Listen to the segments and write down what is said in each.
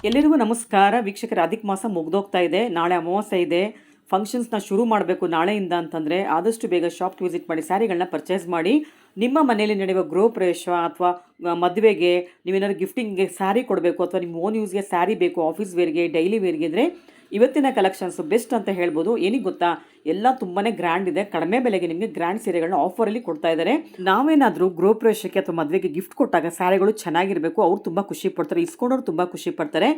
ಎಲ್ಲರಿಗೂ ನಮಸ್ಕಾರ ವೀಕ್ಷಕರ. ಅಧಿಕ ಮಾಸ ಮುಗ್ದೋಗ್ತಾ ಇದೆ. ನಾಳೆ ಅಮಾವಾಸ್ಯೆ ಇದೆ. ಫಂಕ್ಷನ್ಸ್ನ ಶುರು ಮಾಡಬೇಕು ನಾಳೆಯಿಂದ ಅಂತಂದರೆ ಆದಷ್ಟು ಬೇಗ ಶಾಪ್ಗೆ ವಿಸಿಟ್ ಮಾಡಿ ಸ್ಯಾರಿಗಳನ್ನ ಪರ್ಚೇಸ್ ಮಾಡಿ. ನಿಮ್ಮ ಮನೆಯಲ್ಲಿ ನಡೆಯುವ ಗೃಹ ಪ್ರವೇಶ ಅಥವಾ ಮದುವೆಗೆ ನೀವೇನಾದ್ರು ಗಿಫ್ಟಿಂಗ್ಗೆ ಸ್ಯಾರಿ ಕೊಡಬೇಕು ಅಥವಾ ನಿಮ್ಮ ಓನ್ ಯೂಸ್ಗೆ ಸ್ಯಾರಿ ಬೇಕು, ಆಫೀಸ್ ವೇರ್ಗೆ, ಡೈಲಿ ವೇರ್ಗೆ ಇದ್ದರೆ ಇವತ್ತಿನ ಕಲೆಕ್ಷನ್ಸ್ ಬೆಸ್ಟ್ ಅಂತ ಹೇಳ್ಬೋದು. ಏನಿಗೆ ಗೊತ್ತಾ, ಎಲ್ಲ ತುಂಬಾ ಗ್ರ್ಯಾಂಡ್ ಇದೆ. ಕಡಿಮೆ ಬೆಲೆಗೆ ನಿಮಗೆ ಗ್ರ್ಯಾಂಡ್ ಸೀರೆಗಳನ್ನ ಆಫರಲ್ಲಿ ಕೊಡ್ತಾ ಇದ್ದಾರೆ. ನಾವೇನಾದರೂ ಗೃಹ ಪ್ರವೇಶಕ್ಕೆ ಅಥವಾ ಮದುವೆಗೆ ಗಿಫ್ಟ್ ಕೊಟ್ಟಾಗ ಸ್ಯಾರಿಗಳು ಚೆನ್ನಾಗಿರಬೇಕು. ಅವ್ರು ತುಂಬ ಖುಷಿ ಪಡ್ತಾರೆ, ಇಸ್ಕೊಂಡವ್ರು ತುಂಬ ಖುಷಿ ಪಡ್ತಾರೆ.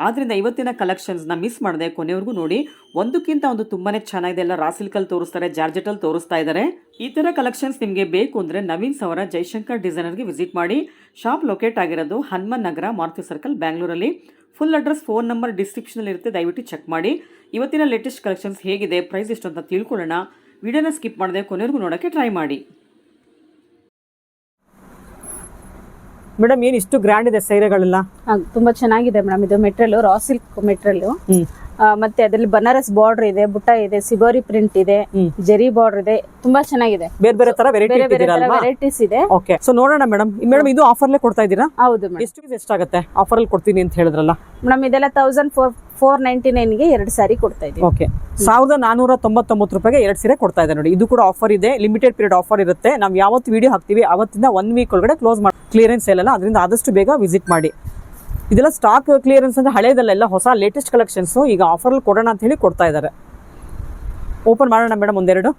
ಆದ್ದರಿಂದ ಇವತ್ತಿನ ಕಲೆಕ್ಷನ್ಸ್ನ ಮಿಸ್ ಮಾಡದೆ ಕೊನೆವರೆಗೂ ನೋಡಿ. ಒಂದಕ್ಕಿಂತ ಒಂದು ತುಂಬಾ ಚೆನ್ನಾಗಿದೆ. ಎಲ್ಲ ರಾ ಸಿಲ್ಕಲ್ಲಿ ತೋರಿಸ್ತಾರೆ, ಜಾರ್ಜೆಟಲ್ಲಿ ತೋರಿಸ್ತಾ ಇದ್ದಾರೆ. ಈ ಥರ ಕಲೆಕ್ಷನ್ಸ್ ನಿಮಗೆ ಬೇಕು ಅಂದರೆ ನವೀನ್ ಸವರ ಜೈಶಂಕರ್ ಡಿಸೈನರ್ಗೆ ವಿಸಿಟ್ ಮಾಡಿ. ಶಾಪ್ ಲೊಕೇಟ್ ಆಗಿರೋದು ಹನುಮನ್ ನಗರ, ಮಾರುತಿ ಸರ್ಕಲ್, ಬ್ಯಾಂಗ್ಳೂರಲ್ಲಿ. ಫುಲ್ ಅಡ್ರೆಸ್, ಫೋನ್ ನಂಬರ್ ಡಿಸ್ಕ್ರಿಪ್ಷನಲ್ಲಿ ಇರುತ್ತೆ, ದಯವಿಟ್ಟು ಚೆಕ್ ಮಾಡಿ. ಇವತ್ತಿನ ಲೇಟೆಸ್ಟ್ ಕಲೆಕ್ಷನ್ಸ್ ಹೇಗಿದೆ, ಪ್ರೈಸ್ ಎಷ್ಟು ಅಂತ ತಿಳ್ಕೊಳ್ಳೋಣ. ವಿಡಿಯೋನ ಸ್ಕಿಪ್ ಮಾಡದೆ ಕೊನೆವರೆಗೂ ನೋಡೋಕ್ಕೆ ಟ್ರೈ ಮಾಡಿ. ಮೇಡಮ್, ಏನು ಇಷ್ಟು ಗ್ರ್ಯಾಂಡ್ ಇದೆ ಸೀರೆಗಳೆಲ್ಲ? ತುಂಬಾ ಚೆನ್ನಾಗಿದೆ ಮೇಡಮ್. ಇದು ಮೆಟೀರಿಯಲ್ ರಾ ಸಿಲ್ಕ್ ಮೆಟೀರಿಯಲ್, ಮತ್ತೆ ಅದರಲ್ಲಿ ಬನಾರಸ್ ಬಾರ್ಡರ್ ಇದೆ, ಬುಟ್ಟ ಇದೆ, ಸಿಬೋರಿ ಪ್ರಿಂಟ್ ಇದೆ, ಜೆರಿ ಬಾರ್ಡರ್ ಇದೆ. ತುಂಬಾ ಚೆನ್ನಾಗಿದೆ. ಬೇರೆ ಬೇರೆ ತರ ವೆರೈಟೀಸ್ ಇದೆ. ಓಕೆ, ಸೊ ನೋಡೋಣ ಮೇಡಮ್. ಮೇಡಮ್, ಇದು ಆಫರ್ಲೆ ಕೊಡ್ತಾ ಇದ್ದೀರಾ? ಹೌದು ಮೇಡಮ್. ಎಷ್ಟಾಗುತ್ತೆ ಆಫರ್ ಅಲ್ಲಿ ಕೊಡ್ತೀನಿ ಅಂತ ಹೇಳಿದ್ರಲ್ಲ ಮೇಡಮ್? ಇದೆಲ್ಲ 1499 ಗೆ 2 ಸ್ಯಾರಿ ಕೊಡ್ತಾ ಇದ್ದೀವಿ. ಓಕೆ, 1499 ರೂಪಾಯಿಗೆ 2 ಸೀರೆ ಕೊಡ್ತಾ ಇದೆ ನೋಡಿ. ಇದು ಕೂಡ ಆಫರ್ ಇದೆ, ಲಿಮಿಟೆಡ್ ಪೀರಿಯಡ್ ಆಫರ್ ಇರುತ್ತೆ. ನಾವು ಯಾವತ್ತು ವಿಡಿಯೋ ಹಾಕ್ತೀವಿ ಅವತ್ತಿಂದ 1 ವೀಕ್ ಒಳಗಡೆ ಕ್ಲೋಸ್ ಮಾಡಿ, ಕ್ಲಿಯರೆನ್ಸ್ ಸೇಲ್ ಅಲ್ಲ, ಅದರಿಂದ ಆದಷ್ಟು ಬೇಗ ವಿಸಿಟ್ ಮಾಡಿ. ಇದೆಲ್ಲ ಸ್ಟಾಕ್ ಕ್ಲಿಯರೆನ್ಸ್ ಅಂದ್ರೆ ಹಳೇದಲ್ಲ, ಹೊಸ ಲೇಟೆಸ್ಟ್ ಕಲೆಕ್ಷನ್ಸ್ ಈಗ ಆಫರ್ ಅಲ್ಲಿ ಕೊಡೋಣ ಅಂತ ಹೇಳಿ ಕೊಡ್ತಾ ಇದ್ದಾರೆ. ಓಪನ್ ಮಾಡೋಣ ಮೇಡಮ್ ಒಂದೆರಡು.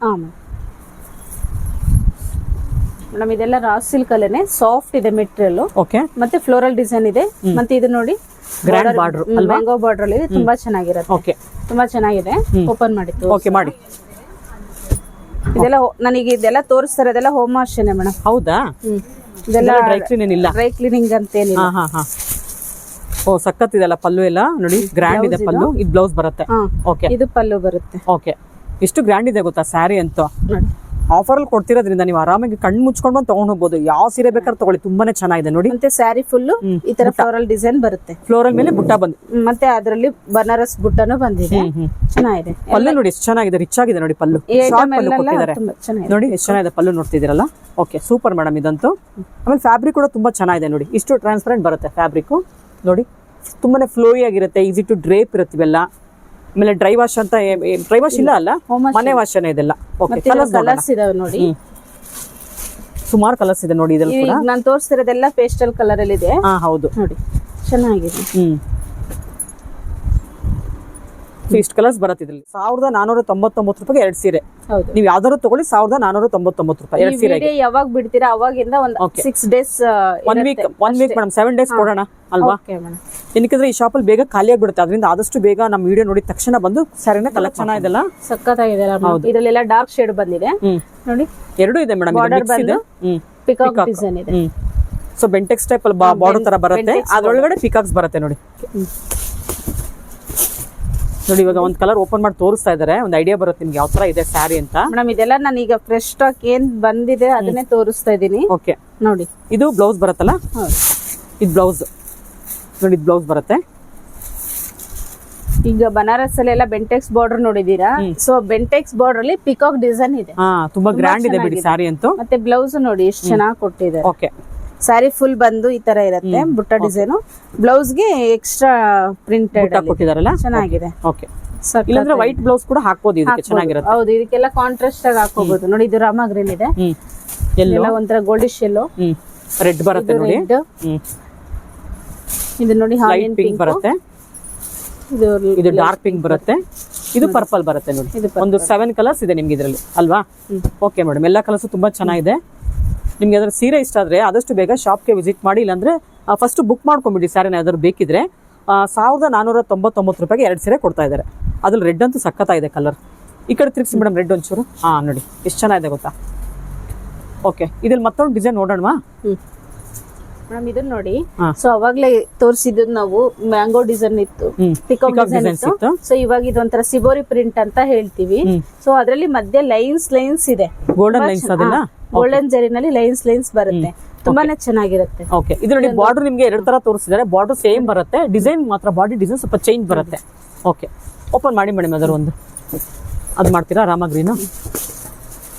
ಮೇಡಮ್, ಇದೆಲ್ಲ ರಾ ಸಿಲ್ಕ್ ಅಲ್ಲೇನೆ ಸಾಫ್ಟ್ ಇದೆ ಮೆಟೀರಿಯಲ್. ಓಕೆ, ಮತ್ತೆ ಫ್ಲೋರಲ್ ಡಿಸೈನ್ ಇದೆ. ಮತ್ತೆ ಇದು ನೋಡಿ ಗ್ರ್ಯಾಂಡ್ ಬಾರ್ಡರ್, ಮ್ಯಾಂಗೋ ಬಾರ್ಡರ್ ಅಲ್ಲಿ ತುಂಬಾ ಚೆನ್ನಾಗಿರುತ್ತೆ. ಓಕೆ, ತುಂಬಾ ಚೆನ್ನಾಗಿದೆ. ಓಪನ್ ಮಾಡಿ. ಓಕೆ ಮಾಡಿ. ಇದೆಲ್ಲ ನನಗೆ ಇದೆಲ್ಲ ತೋರಿಸ್ತಾರೆ, ಇದೆಲ್ಲ ಹೋಮ್ ವಾಶ್ ಮೇಡಮ್. ಹೌದಾ? ಇದೆಲ್ಲ ಡ್ರೈ ಕ್ಲೀನಿಂಗ್ ಇಲ್ಲ, ಡ್ರೈ ಕ್ಲೀನಿಂಗ್ ಅಂತ ಏನಿಲ್ಲ. ಓ, ಸಖತ್ ಇದೆಲ್ಲ. ಪಲ್ಲು ಎಲ್ಲ ನೋಡಿ, ಗ್ರ್ಯಾಂಡ್ ಇದೆ ಪಲ್ಲು. ಇದು ಬ್ಲೌಸ್ ಬರುತ್ತೆ. ಓಕೆ, ಇದು ಪಲ್ಲು ಬರುತ್ತೆ. ಓಕೆ, ಎಷ್ಟು ಗ್ರ್ಯಾಂಡ್ ಇದೆ ಗೊತ್ತಾ ಸ್ಯಾರಿ ಅಂತ. ಆಫರ್ ಅಲ್ಲಿ ಕೊಡ್ತಿರೋದ್ರಿಂದ ನೀವು ಆರಾಮಾಗಿ ಕಣ್ಣು ಮುಚ್ಕೊಂಡು ಬಂದು ತಗೊಂಡ್ ಹೋಗ್ಬೋದು. ಯಾವ ಸೀರೆ ಬೇಕಾದ್ರೆ ತಗೊಳ್ಳಿ, ತುಂಬಾನೇ ಚೆನ್ನಾಗಿದೆ ನೋಡಿ. ಮತ್ತೆ ಸ್ಯಾರಿ ಫುಲ್ ಈ ತರ ಫ್ಲೋರಲ್ ಡಿಸೈನ್ ಬರುತ್ತೆ. ಫ್ಲೋರಲ್ ಮೇಲೆ ಬುಟ್ಟ ಬಂದು, ಮತ್ತೆ ಅದರಲ್ಲಿ ಬನಾರಸ್ ಬುಟ್ಟನು ಬಂದಿದೆ. ಚೆನ್ನಾಗಿದೆ. ಪಲ್ಲು ನೋಡಿ ಎಷ್ಟು ಚೆನ್ನಾಗಿದೆ, ರಿಚ್ ಆಗಿದೆ ನೋಡಿ ಪಲ್ಲು. ನೋಡಿ ಎಷ್ಟು ಚೆನ್ನಾಗಿದೆ ಪಲ್ಲು, ನೋಡ್ತಿದ್ದೀರಲ್ಲ. ಓಕೆ, ಸೂಪರ್ ಮೇಡಮ್ ಇದಂತೂ. ಆಮೇಲೆ ಫ್ಯಾಬ್ರಿಕ್ ಕೂಡ ತುಂಬಾ ಚೆನ್ನಾಗಿದೆ ನೋಡಿ. ಇಷ್ಟು ಟ್ರಾನ್ಸ್ಪರೆಂಟ್ ಬರುತ್ತೆ ಫ್ಯಾಬ್ರಿಕ್ ನೋಡಿ. ತುಂಬಾನೇ ಫ್ಲೋಯಿ ಆಗಿರುತ್ತೆ, ಈಸಿ ಟು ಡ್ರೇಪ್ ಇರುತ್ತೆ ಇವೆಲ್ಲ. ಆಮೇಲೆ ಡ್ರೈ ವಾಶ್ ಅಂತ, ಡ್ರೈ ವಾಶ್ ಇಲ್ಲ ಅಲ್ಲ, ಮನೆ ವಾಶನೇ ಇದೆಲ್ಲ. ಓಕೆ, ಕಲರ್ಸ್ ಇದಾವೆ ನೋಡಿ, ಸುಮಾರು ಕಲರ್ಸ್ ಇದೆ ನೋಡಿ. ಇದೆಲ್ಲ ಕೂಡ ನಾನು ತೋರಿಸ್ತಿರೋದೆಲ್ಲ ಪೇಸ್ಟಲ್ ಕಲರ್ ಅಲ್ಲಿ ಇದೆ. ಹೌದು ನೋಡಿ, ಚೆನ್ನಾಗಿದೆ. ಇಷ್ಟು ಕಲರ್ಸ್ ಬರುತ್ತೆ ಇದರಲ್ಲಿ. 1499 ರೂಪಾಯಿಗೆ 2 ಸೀರೆ. ಹೌದು, ನೀವು ಯಾವ್ದಾದ್ರು ತಗೊಳ್ಳಿ. 1499 ರೂಪಾಯಿ 2 ಸೀರೆ. ಯಾವಾಗ ಬಿಡ್ತೀರಾ ಅವಾಗಿಂದ ಒಂದು 6 ಡೇಸ್, 1 ವೀಕ್ ಮೇಡಮ್, 7 ಡೇಸ್ ಕೊಡೋಣ ಅಲ್ವಾ? ಏನಕ್ಕೆ ಈ ಶಾಪ್ ಅಲ್ಲಿ ಬೇಗ ಖಾಲಿ ಆಗ್ಬಿಡುತ್ತೆ. ಅದರಿಂದ ಆದಷ್ಟು ಬೇಗ ನಮ್ಮ ವಿಡಿಯೋ ನೋಡಿ ತಕ್ಷಣ ಬಂದು ಸ್ಯಾರಿನ ಕಲೆಕ್ಟ್ ಚೆನ್ನಾಗಿದೆಲ್ಲ, ಸಕ್ಕತ್ತಾಗಿದೆ. ಇದರಲ್ಲೆಲ್ಲ ಡಾರ್ಕ್ ಶೇಡ್ ಬಂದಿದೆ ನೋಡಿ. ಎರಡು ಇದೆ ಮೇಡಮ್, ಪಿಕಾಕ್ ಡಿಸೈನ್ ಇದೆ. ಸೊ ಬೆಂಟೆಕ್ಸ್ ಟೈಪ್ ಅಲ್ಲಿ ಬಾರ್ಡರ್ ತರ ಬರುತ್ತೆ, ಅದ್ರೊಳಗಡೆ ಪಿಕಾಕ್ಸ್ ಬರುತ್ತೆ ನೋಡಿ. ನೋಡಿ, ಇವಾಗ ಒಂದು ಕಲರ್ ಓಪನ್ ಮಾಡಿ ತೋರಿಸ್ತಾ ಇದಾರೆ, ಒಂದು ಐಡಿಯಾ ಬರುತ್ತೆ ನಿಮ್ಗೆ ಯಾವ ತರ ಇದೆ ಸ್ಯಾರಿ ಅಂತ. ಮೇಡಮ್, ಇದೆಲ್ಲ ನಾನು ಈಗ ಫ್ರೆಶ್ ಸ್ಟಾಕ್ ಏನ್ ಬಂದಿದೆ ಅದನ್ನೇ ತೋರಿಸ್ತಾ ಇದೀನಿ. ಓಕೆ, ನೋಡಿ, ಇದು ಬ್ಲೌಸ್ ಬರುತ್ತಲ್ಲ. ಇದು ಬ್ಲೌಸ್ ನೋಡಿ, ಇದು ಬ್ಲೌಸ್ ಬರುತ್ತೆ. ಈಗ ಬನಾರಸ್ ಅಲ್ಲಿ ಎಲ್ಲ ಬೆಂಟೆಕ್ಸ್ ಬಾರ್ಡರ್ ನೋಡಿದೀರಾ? ಸೊ ಬೆಂಟೆಕ್ಸ್ ಬಾರ್ಡರ್ ಅಲ್ಲಿ ಪಿಕಾಕ್ ಡಿಸೈನ್ ಇದೆ. ತುಂಬಾ ಗ್ರ್ಯಾಂಡ್ ಇದೆ ಬಿಡಿ ಸ್ಯಾರಿ ಅಂತೂ. ಮತ್ತೆ ಬ್ಲೌಸ್ ನೋಡಿ ಎಷ್ಟು ಚೆನ್ನಾಗಿ ಕೊಟ್ಟಿದ್ದಾರೆ. ಓಕೆ, ಸ್ಯಾರಿ ಫುಲ್ ಬಂದು ಈ ತರ ಇರುತ್ತೆ, ಬುಟ್ಟ ಡಿಸೈನ್. ಬ್ಲೌಸ್ ಗೆ ಎಕ್ಸ್ಟ್ರಾ ಪ್ರಿಂಟೆಡ್ ಕೊಟ್ಟಿದಾರಲ್ಲ, ಚೆನ್ನಾಗಿದೆ. ಓಕೆ, ಇಲ್ಲಾಂದ್ರೆ ವೈಟ್ ಬ್ಲೌಸ್ ಕೂಡ ಹಾಕ್ಬೋದು, ಇದಕ್ಕೆ ಚೆನ್ನಾಗಿರುತ್ತೆ. ಹೌದು, ಇದಕ್ಕೆಲ್ಲ ಕಾಂಟ್ರಾಸ್ಟ್ ಆಗಿ ಹಾಕೋಬಹುದು. ನೋಡಿ, ಇದು ರಾಮ ಗ್ರೀನ್ ಇದೆ, ಎಲ್ಲ ಒಂಥರ ಗೋಲ್ಡಿಶ್ ಯೆಲ್ಲೋ, ರೆಡ್ ಬರುತ್ತೆ ನೋಡಿ. ಇದು ನೋಡಿ ಲೈಟ್ ಪಿಂಕ್ ಬರುತ್ತೆ, ಇದು ಡಾರ್ಕ್ ಪಿಂಕ್ ಬರುತ್ತೆ, ಇದು ಪರ್ಪಲ್ ಬರುತ್ತೆ ನೋಡಿ. ಒಂದು 7 ಕಲರ್ಸ್ ಇದೆ ನಿಮ್ಗೆ ಇದರಲ್ಲಿ ಅಲ್ವಾ? ಓಕೆ ಮೇಡಮ್, ಎಲ್ಲ ಕಲರ್ಸ್ ತುಂಬಾ ಚೆನ್ನಾಗಿದೆ. ನಿಮ್ಗೆ ಅದ್ರ ಸೀರೆ ಇಷ್ಟ ಆದ್ರೆ ಆದಷ್ಟು ಬೇಗ ಶಾಪ್ಗೆ ವಿಸಿಟ್ ಮಾಡಿ. ಇಲ್ಲಾಂದ್ರೆ ಫಸ್ಟ್ ಬುಕ್ ಮಾಡ್ಕೊಂಡ್ಬಿಡಿ ಸ್ಯಾರಿನ, ಯಾವ್ದಾದ್ರು ಬೇಕಿದ್ರೆ. 1499 ರೂಪಾಯಿಗೆ 2 ಸೀರೆ ಕೊಡ್ತಾ ಇದ್ದಾರೆ. ಅದ್ರಲ್ಲಿ ರೆಡ್ ಅಂತೂ ಸಖತ್ತಾಗಿದೆ ಕಲರ್. ಈ ಕಡೆ ತಿರ್ಗಿಸಿ ಮೇಡಮ್, ರೆಡ್ ಒಂಚೂರು. ನೋಡಿ ಎಷ್ಟು ಚೆನ್ನಾಗಿದೆ ಗೊತ್ತಾ. ಓಕೆ, ಇದ್ರಲ್ಲಿ ಮತ್ತೊಂದು ಡಿಸೈನ್ ನೋಡೋಣವಾ ಮೇಡಮ್? ಇದನ್ನ ನೋಡಿ. ಸೊ ಅವಾಗ್ಲೇ ತೋರಿಸಿದ್ದು ನಾವು ಮ್ಯಾಂಗೋ ಡಿಸೈನ್ ಇತ್ತು, ಪಿಕಾಕ್ ಡಿಸೈನ್ ಇತ್ತು. ಸೊ ಇವಾಗ ಇದೊಂಥರ ಸಿಬೋರಿ ಪ್ರಿಂಟ್ ಅಂತ ಹೇಳ್ತೀವಿ. ಸೊ ಅದ್ರಲ್ಲಿ ಮಧ್ಯೆ ಲೈನ್ಸ್ ಇದೆ, ಗೋಲ್ಡನ್ ಲೈನ್ಸ್. ಅದೆಲ್ಲ ಗೋಲ್ಡನ್ ಜರಿನಲ್ಲಿ ಲೈನ್ಸ್ ಬರುತ್ತೆ, ತುಂಬಾನೇ ಚೆನ್ನಾಗಿರುತ್ತೆ. ಓಕೆ, ಇದು ನೋಡಿ ಬಾರ್ಡರ್ ನಿಮ್ಗೆ 2 ತರ ತೋರಿಸಿದ್ದಾರೆ. ಬಾರ್ಡರ್ ಸೇಮ್ ಬರುತ್ತೆ, ಡಿಸೈನ್ ಮಾತ್ರ ಬಾಡಿ ಡಿಸೈನ್ ಸ್ವಲ್ಪ ಚೇಂಜ್ ಬರುತ್ತೆ. ಓಕೆ, ಓಪನ್ ಮಾಡಿ ಮೇಡಮ್. ಅದರ ಒಂದು ಅದು ಮಾಡ್ತೀರಾ? ರಾಮ ಗ್ರೀನ್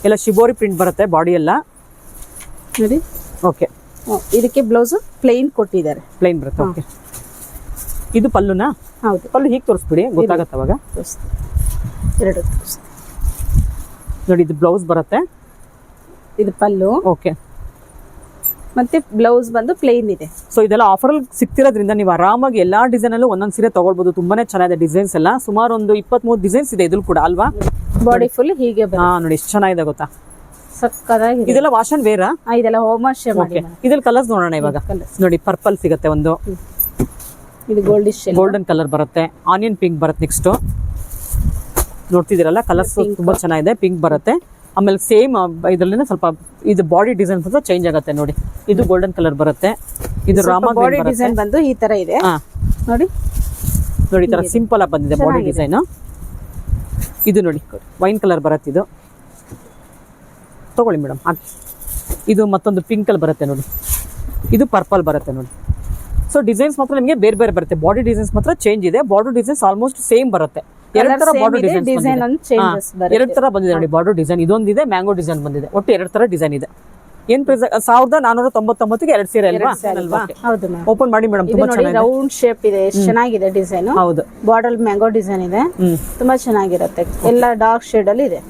ಎಲ್ಲ ಶಿಬೋರಿ ಪ್ರಿಂಟ್ ಬರುತ್ತೆ ಬಾಡಿ ಎಲ್ಲ ನೋಡಿ. ಓಕೆ, ಇದಕ್ಕೆ ಬ್ಲೌಸ್ ಪ್ಲೇನ್ ಕೊಟ್ಟಿದ್ದಾರೆ, ಪ್ಲೇನ್ ಬರುತ್ತೆ. ಓಕೆ, ಇದು ಪಲ್ಲುನಾ? ಹೌದು. ಪಲ್ಲು ಹೀಗೆ ತೋರಿಸ್ಬಿಡಿ, ಗೊತ್ತಾಗತ್ತೆ ಅವಾಗ. ಎರಡು ನೋಡಿ, ಇದು ಬ್ಲೌಸ್ ಬರುತ್ತೆ, ಇದು ಪಲ್ಲು. ಓಕೆ. ಮತ್ತೆ ಬ್ಲೌಸ್ ಬಂದು ಪ್ಲೇನ್ ಇದೆ. ಸೊ ಇದೆಲ್ಲ ಆಫರ್ ಅಲ್ಲಿ ಸಿಗ್ತಿರೋದ್ರಿಂದ ನೀವು ಆರಾಮಾಗಿ ಎಲ್ಲಾ ಡಿಸೈನ್ ಅಲ್ಲೂ ಒಂದೊಂದ್ ಸೀರೆ ತಗೊಳ್ಬಹುದು. ತುಂಬಾನೇ ಚೆನ್ನಾಗಿದೆ ಡಿಸೈನ್ಸ್ ಎಲ್ಲ. ಸುಮಾರು ಒಂದು 23 ಡಿಸೈನ್ಸ್ ಇದೆ ಇದ್ರಲ್ಲಿ ಕೂಡ ಅಲ್ವಾ? ಬಾಡಿ ಫುಲ್ ಹೀಗೆ ಬರುತ್ತೆ. ನೋಡಿ ಎಷ್ಟು ಚೆನ್ನಾಗಿದೆ ಗೊತ್ತಾ, ಸಕ್ಕದಾಗಿದೆ. ಇದೆಲ್ಲ ವಾಶ್ ಅಂಡ್ ವೇರಾ? ಇದೆಲ್ಲ ಹೋಮ್ ವಾಶ್ ಮಾಡಿ. ಇದ್ರಲ್ಲಿ ಕಲರ್ಸ್ ನೋಡೋಣ ಇವಾಗ. ನೋಡಿ, ಪರ್ಪಲ್ ಸಿಗುತ್ತೆ ಒಂದು, ಇದು ಗೋಲ್ಡನ್ ಕಲರ್ ಬರುತ್ತೆ, ಆನಿಯನ್ ಪಿಂಕ್ ಬರುತ್ತೆ. ನೆಕ್ಸ್ಟ್ ನೋಡ್ತಿದ್ದೀರಲ್ಲ, ಕಲರ್ಸ್ ತುಂಬಾ ಚೆನ್ನಾಗಿದೆ, ಪಿಂಕ್ ಬರುತ್ತೆ. ಆಮೇಲೆ ಸೇಮ್ ಇದ್ರಲ್ಲಿ ಸ್ವಲ್ಪ ಇದು ಬಾಡಿ ಡಿಸೈನ್ ಸ್ವಲ್ಪ ಚೇಂಜ್ ಆಗುತ್ತೆ. ನೋಡಿ, ಇದು ಗೋಲ್ಡನ್ ಕಲರ್ ಬರುತ್ತೆ, ಇದು ರಾಮ ಬಾಡಿ ಡಿಸೈನ್ ಬಂದು ಈ ತರ ಇದೆ. ನೋಡಿ ನೋಡಿ, ಈ ತರ ಸಿಂಪಲ್ ಆಗಿ ಬಂದಿದೆ ಬಾಡಿ ಡಿಸೈನ್. ಇದು ನೋಡಿ ವೈನ್ ಕಲರ್ ಬರುತ್ತೆ, ಇದು ತಗೊಳ್ಳಿ ಮೇಡಮ್. ಇದು ಮತ್ತೊಂದು ಪಿಂಕ್ ಅಲ್ಲಿ ಬರುತ್ತೆ ನೋಡಿ, ಇದು ಪರ್ಪಲ್ ಬರುತ್ತೆ ನೋಡಿ. ಸೊ ಡಿಸೈನ್ಸ್ ಮಾತ್ರ ನಿಮಗೆ ಬೇರೆ ಬೇರೆ ಬರುತ್ತೆ, ಬಾಡಿ ಡಿಸೈನ್ಸ್ ಮಾತ್ರ ಚೇಂಜ್ ಇದೆ. ಬಾರ್ಡರ್ ಡಿಸೈನ್ಸ್ ಆಲ್ಮೋಸ್ಟ್ ಸೇಮ್ ಬರುತ್ತೆ. ಎರಡು ತರ ಬಾರ್ಡರ್ ಡಿಸೈನ್ ಎರಡು ತರ ಬಂದಿದೆ ನೋಡಿ. ಬಾರ್ಡರ್ ಡಿಸೈನ್ ಇದೊಂದಿದೆ, ಮ್ಯಾಂಗೋ ಡಿಸೈನ್ ಬಂದಿದೆ, ಒಟ್ಟು ಎರಡು ತರ ಡಿಸೈನ್ ಇದೆ. ಏನ್ ಪ್ರೈಸ್? 1499ಗೆ 2 ಸೀರೆ ಅಲ್ವಾ? ಓಪನ್ ಮಾಡಿ ಮೇಡಮ್, ತುಂಬಾ ಚೆನ್ನಾಗಿದೆ. ರೌಂಡ್ ಶೇಪ್ ಇದೆ, ಎಷ್ಟು ಚೆನ್ನಾಗಿದೆ ಡಿಸೈನ್. ಹೌದು, ಬಾರ್ಡರ್ ಮ್ಯಾಂಗೋ ಡಿಸೈನ್ ಇದೆ, ತುಂಬಾ ಚೆನ್ನಾಗಿರುತ್ತೆ. ಎಲ್ಲ ಡಾರ್ಕ್ ಶೇಡ್ ಅಲ್ಲಿ ಇದೆ.